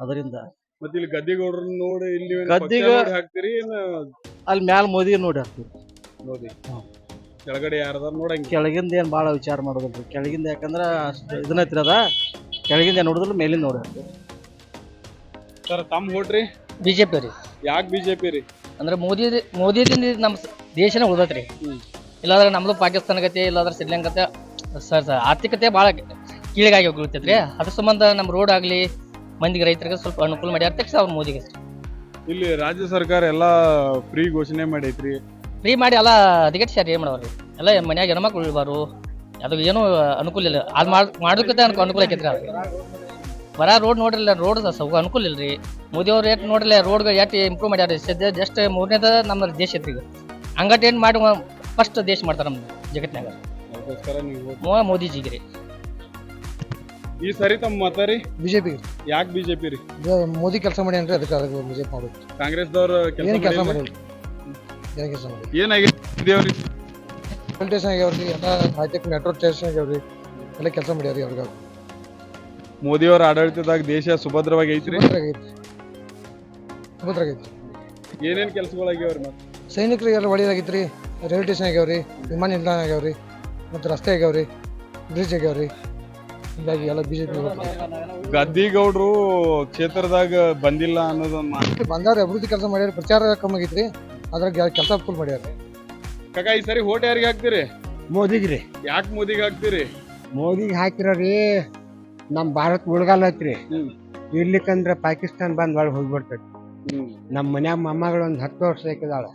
ಅದರಿಂದ. ಮತ್ತೆ ಇಲ್ಲಿ ಗದ್ದಿಗೌಡ್ರನ್ನ ನೋಡಿ ಇಲ್ಲಿ ಹಾಕ್ತಿರಿ, ಅಲ್ಲಿ ಮ್ಯಾಲ ಮೋದಿ ನೋಡಿ ಹಾಕ್ತಿವಿ. ಮೋದಿ ಕೆಳಗಡೆ ಯಾರದಾರ ನೋಡಂಗ? ಕೆಳಗಿಂದ ಏನ್ ಬಾಳ ವಿಚಾರ ಮಾಡೋದಿಲ್ರಿ. ಕೆಳಗಿಂದ ಯಾಕಂದ್ರ ಅಷ್ಟು ಇದನ್ನೈತ್ರಿ, ಅದ ಕೆಳಗಿಂದ ಏನ್ ನೋಡಿದ್ರು ಮೇಲಿಂದ ನೋಡಿ ಹಾಕ್ತಿವಿ. ಸರ್ ತಮ್ಮ ಹೋಟ್ರಿ? ಬಿಜೆಪಿ ರೀ. ಯಾಕೆ ಬಿಜೆಪಿ ರೀ? ಅಂದ್ರೆ ಮೋದಿದಿಂದ ನಮ್ಮ ದೇಶನೇ ಉಳ್ದೈತ್ರಿ. ಇಲ್ಲಾಂದ್ರೆ ನಮ್ದು ಪಾಕಿಸ್ತಾನ ಗತೆ, ಇಲ್ಲಾಂದ್ರೆ ಶ್ರೀಲಂಕತೆ ಆರ್ಥಿಕತೆ ಭಾಳ ಕೀಳಿಗಾಗಿ ಹೋಗ್ತೈತ್ರಿ. ಅದ್ರ ಸಂಬಂಧ ನಮ್ಮ ರೋಡ್ ಆಗ್ಲಿ ಮಂದಿಗೆ ರೈತರಿಗೆ ಸ್ವಲ್ಪ ಅನುಕೂಲ ಮಾಡ್ಯಾರ ತಕ್ಷಣ ಅವ್ರು ಮೋದಿಗೆ. ಇಲ್ಲಿ ರಾಜ್ಯ ಸರ್ಕಾರ ಎಲ್ಲಾ ಫ್ರೀ ಘೋಷಣೆ ಮಾಡೈತ್ರಿ. ಫ್ರೀ ಮಾಡಿ ಎಲ್ಲ ಹದಗೆಟ್ಟು ಶಾರಿ ಏನ್ ಮಾಡವ್ರಿ, ಎಲ್ಲ ಮನ್ಯಾಗ ಹೆಣ್ಮಕ್ಳು ಉಳ್ಬಾರು, ಅದು ಏನು ಅನುಕೂಲ ಇಲ್ಲ. ಅದು ಮಾಡೋದಕ್ಕಿಂತ ಅನುಕೂಲ ಆಕೈತ್ರಿ. ಅವ್ರಿಗೆ ಬರ ರೋಡ್ ನೋಡ್ರಿಲ್ಲ, ರೋಡ್ ಅನುಕೂಲ ಇಲ್ರಿ. ಮೋದಿ ಅವ್ರು ಏಟ್ ನೋಡ್ರಿಲ್ಲ, ರೋಡ್ಗಳು ಎಷ್ಟು ಇಂಪ್ರೂವ್ ಮಾಡ್ಯಾರ. ಸದ್ಯ ಜಸ್ಟ್ 3ನೇದ ನಮ್ಮ ದೇಶ ಐತ್ರಿ. ಈಗ ಹಂಗಟ್ ಏನ್ ಮಾಡಿ ಫಸ್ಟ್ ದೇಶ ಮಾಡ್ತಾರ ನಮ್ಮ ಜಗತ್ನಾಗ ಮೋದಿಜಿಗೆ ರೀ. ಈ ಸರಿ ತಮ್ಮ ಮತ ರೀ? ಬಿಜೆಪಿ. ಯಾಕೆ ಬಿಜೆಪಿ ರೀ? ಮೋದಿ ಕೆಲಸ ಮಾಡ್ಯಾನ್ರಿ, ಅದಕ್ಕೆ ಬಿಜೆಪಿ ಮಾಡೋದು. ಕಾಂಗ್ರೆಸ್ದವ್ರ ಕೆಲಸ ಮಾಡಿಲ್ಲ. ಏನಾಗಿದೆ ಅವ್ರಿಗೆ? ಸ್ಟೇಷನ್ ಆಗ್ಯಾವ್ರಿ, ಎಲ್ಲ ಹೈಟೆಕ್ ಮೆಟ್ರೋ ಸ್ಟೇಷನ್ ಆಗ್ಯಾವ್ರಿ, ಎಲ್ಲ ಕೆಲಸ ಮಾಡ್ಯಾವ್ರಿ. ಅವ್ರಿಗೆ ಮೋದಿ ಅವ್ರ ಆಡಳಿತದಾಗ ದೇಶ ಸುಭದ್ರವಾಗಿ ಐತ್ರಿ. ಏನೇನ್ ಕೆಲಸಗಳಾಗ್ಯಾವ್ರಿ? ಮತ್ತೆ ಸೈನಿಕರಿಗೆ ಎಲ್ಲ ಒಳ್ಳೇದಾಗಿತ್ರಿ. ರೈಲ್ವೆ ಸ್ಟೇಷನ್ ಆಗ್ಯಾವ್ರಿ, ವಿಮಾನ ನಿಲ್ದಾಣ ಆಗ್ಯಾವ್ರಿ, ಮತ್ತು ರಸ್ತೆ ಆಗ್ಯಾವ್ರಿ, ಬ್ರಿಡ್ಜ್ ಆಗ್ಯಾವ್ರಿ. ಹೀಗಾಗಿ ಎಲ್ಲ ಬಿಜೆಪಿ ಗದ್ದಿಗೌಡ್ರು ಕ್ಷೇತ್ರದಾಗ ಬಂದಿಲ್ಲ ಅನ್ನೋದೊಂದು ಬಂದಾರ. ಅಭಿವೃದ್ಧಿ ಕೆಲಸ ಮಾಡ್ಯಾರ, ಪ್ರಚಾರ ಕಮ್ಮಿ ಆಗೈತ್ರಿ, ಅದ್ರಾಗ ಕೆಲಸ ಫುಲ್ ಮಾಡ್ಯಾರ. ಕಾಕ ಈ ಸರಿ ಹೋಟ್ ಯಾರಿಗೆ ಹಾಕ್ತಿರಿ? ಮೋದಿಗೆ ರೀ. ಯಾಕೆ ಮೋದಿಗೆ ಹಾಕ್ತಿರಿ? ಮೋದಿಗೆ ಹಾಕಿರೋರಿ ನಮ್ಮ ಭಾರತ ಉಳ್ಗಾಲ ಐತ್ರಿ. ಇರ್ಲಿಕ್ಕಂದ್ರ ಪಾಕಿಸ್ತಾನ ಬಂದ್ ಒಳಗೆ ಹೋಗ್ಬಿಡ್ತೈತಿ. ನಮ್ಮ ಮನ್ಯಾಗ ಮೊಮ್ಮಗಳು ಒಂದು 10 ವರ್ಷ ಹಾಕಿದಾಳ.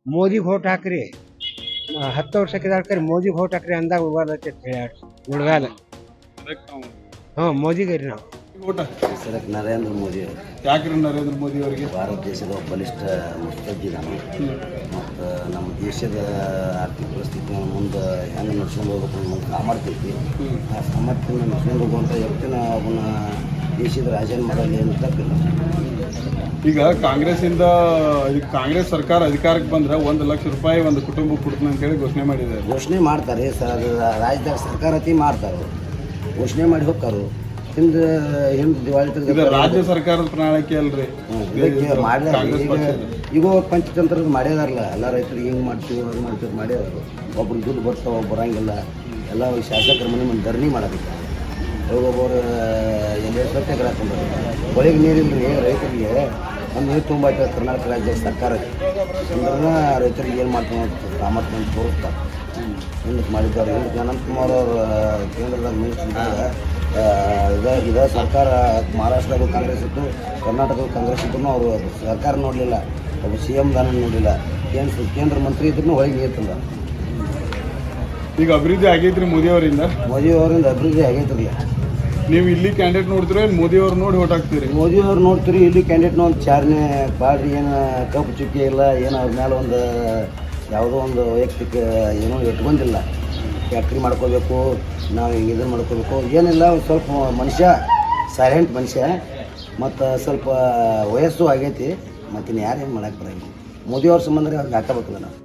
ಮೋದಿಗೆ ಹೋಟ್ ಹಾಕ್ರಿ, 10 ವರ್ಷ ಹಾಕಿದಾಳ, ಮೋದಿಗೆ ಹೋಟ್ ಹಾಕ್ರಿ ಅಂದಾಗ ಉಳ್ಗಾಲ. ಮೋದಿಗೆ ರೀ ನಾವು ನರೇಂದ್ರ ಮೋದಿ. ಯಾಕ್ರಿ ನರೇಂದ್ರ ಮೋದಿ ಅವರಿಗೆ? ಭಾರತ ದೇಶದ ಬಲಿಷ್ಠ ಮುತ್ಸದ್ದಿದ್ದಾನೆ. ಮತ್ತು ನಮ್ಮ ದೇಶದ ಆರ್ಥಿಕ ಪರಿಸ್ಥಿತಿ ಮುಂದೆ ಹೆಂಗೆ ನಡ್ಸ್ಕೊಂಡು ಹೋಗ್ಬೇಕು ಅನ್ನೋ ಸಾಮರ್ಥ್ಯ ಐತಿ. ಆ ಸಾಮರ್ಥ್ಯನ ನಡ್ಸ್ಕೊಂಡು ಹೋಗುವಂಥ ವ್ಯಕ್ತಿನ ಅವನ್ನ ದೇಶದ ರಾಜನ ಮಾಡಲ್ಲ ಏನು ತಪ್ಪಿಲ್ಲ. ಈಗ ಕಾಂಗ್ರೆಸ್ ಸರ್ಕಾರ ಅಧಿಕಾರಕ್ಕೆ ಬಂದ್ರೆ 1 ಲಕ್ಷ ರೂಪಾಯಿ ಒಂದು ಕುಟುಂಬಕ್ಕೆ ಕೊಡ್ತೀನಿ ಅಂತೇಳಿ ಘೋಷಣೆ ಮಾಡಿದ್ದಾರೆ. ಘೋಷಣೆ ಮಾಡ್ತಾರೆ, ರಾಜ್ಯದಾಗ ಸರ್ಕಾರತಿ ಮಾಡ್ತಾರೆ, ಘೋಷಣೆ ಮಾಡಿ ಹೋಗ್ತಾರು. ಹಿಂದೆ ದಿವಾಳಿ ತೆಗೆದ ರಾಜ್ಯ ಸರ್ಕಾರದ ಪ್ರಣಾಳಿಕೆ ಅಲ್ರಿ ಈಗ ಪಂಚತಂತ್ರದ ಮಾಡ್ಯಾರಲ್ಲ. ಎಲ್ಲ ರೈತರಿಗೆ ಹಿಂಗೆ ಮಾಡ್ತೀವಿ ಅದು ಮಾಡ್ತೀವಿ ಮಾಡ್ಯಾರ. ಒಬ್ರು ದುಡ್ಡು ಬರ್ತಾವ, ಬರಂಗಿಲ್ಲ. ಎಲ್ಲ ಶಾಸಕರ ಮನೆ ಮುಂದೆ ಧರಣಿ ಮಾಡಬೇಕು. ಒಬ್ಬೊಬ್ಬರು ಎಲ್ಲೇ ಸತ್ಯಾಗ್ರಹ ಹಾಕೊಂಡ್ರು. ಹೊಳೆಗೆ ನೀರಿಲ್ರಿ ರೈತರಿಗೆ. ಒಂದು ನೀರು ತುಂಬ ಐತೆ ಕರ್ನಾಟಕ ರಾಜ್ಯ ಸರ್ಕಾರಕ್ಕೆ. ಅಂದ್ರೆ ರೈತರಿಗೆ ಏನು ಮಾಡ್ತೀವಿ ಸಾಮರ್ಥ್ಯ ಅಂತ ತೋರಿಸ್ತಾರೆ. ಹಿಂದಕ್ಕೆ ಮಾಡಿದ್ದಾರೆ. ಅನಂತಕುಮಾರ್ ಅವರು ಕೇಂದ್ರದಾಗ ಮಿನಿಸ್ಟರ್ ಇದ ಸರ್ಕಾರ ಮಹಾರಾಷ್ಟ್ರದಾಗ ಕಾಂಗ್ರೆಸ್ ಇತ್ತು, ಕರ್ನಾಟಕದ ಕಾಂಗ್ರೆಸ್ ಇದ್ರು ಅವರು ಸರ್ಕಾರ ನೋಡಲಿಲ್ಲ. ಒಬ್ಬ CM ದಾನ ನೋಡಲಿಲ್ಲ. ಕೇಂದ್ರ ಮಂತ್ರಿ ಇದ್ರು ಹೊಳಿಗೆ ನೀರು ತಂದ. ಈಗ ಅಭಿವೃದ್ಧಿ ಆಗೈತ್ರಿ ಮೋದಿ ಅವರಿಂದ? ಮೋದಿ ಅವರಿಂದ ಅಭಿವೃದ್ಧಿ ಆಗೈತ್ರಿ. ನೀವು ಇಲ್ಲಿ ಕ್ಯಾಂಡಿಡೇಟ್ ನೋಡ್ತೀರಿ, ಮೋದಿ ಅವ್ರು ನೋಡಿ ಓಟ್ ಹಾಕ್ತೀರಿ? ಮೋದಿ ಅವ್ರು ನೋಡ್ತೀರಿ. ಇಲ್ಲಿ ಕ್ಯಾಂಡಿಡೇಟ್ನ ಒಂದು ಚಾರ್ನೆ ಪಾಡ್ರಿ, ಏನು ಕಪ್ಪು ಚುಕ್ಕಿ ಇಲ್ಲ, ಏನು ಅವ್ರ ಮೇಲೆ ಒಂದು ಯಾವುದೋ ಒಂದು ವೈಯಕ್ತಿಕ ಏನೂ ಇಟ್ಕೊಂಡಿಲ್ಲ. ಫ್ಯಾಕ್ಟ್ರಿ ಮಾಡ್ಕೋಬೇಕು, ನಾವು ಇದನ್ನು ಮಾಡ್ಕೋಬೇಕು ಏನಿಲ್ಲ. ಒಂದು ಸ್ವಲ್ಪ ಮನುಷ್ಯ ಸೈಲೆಂಟ್ ಮನುಷ್ಯ, ಮತ್ತು ಸ್ವಲ್ಪ ವಯಸ್ಸು ಆಗೈತಿ. ಮತ್ತಿನ್ನು ಯಾರೇನು ಮಾಡಕ್ಕೆ ಬರೋಂಗಿಲ್ಲ. ಮೋದಿಯವ್ರ ಸಂಬಂಧ ಅವ್ರಿಗೆ ಹಾಕಬೇಕಲ್ಲ ನಾವು.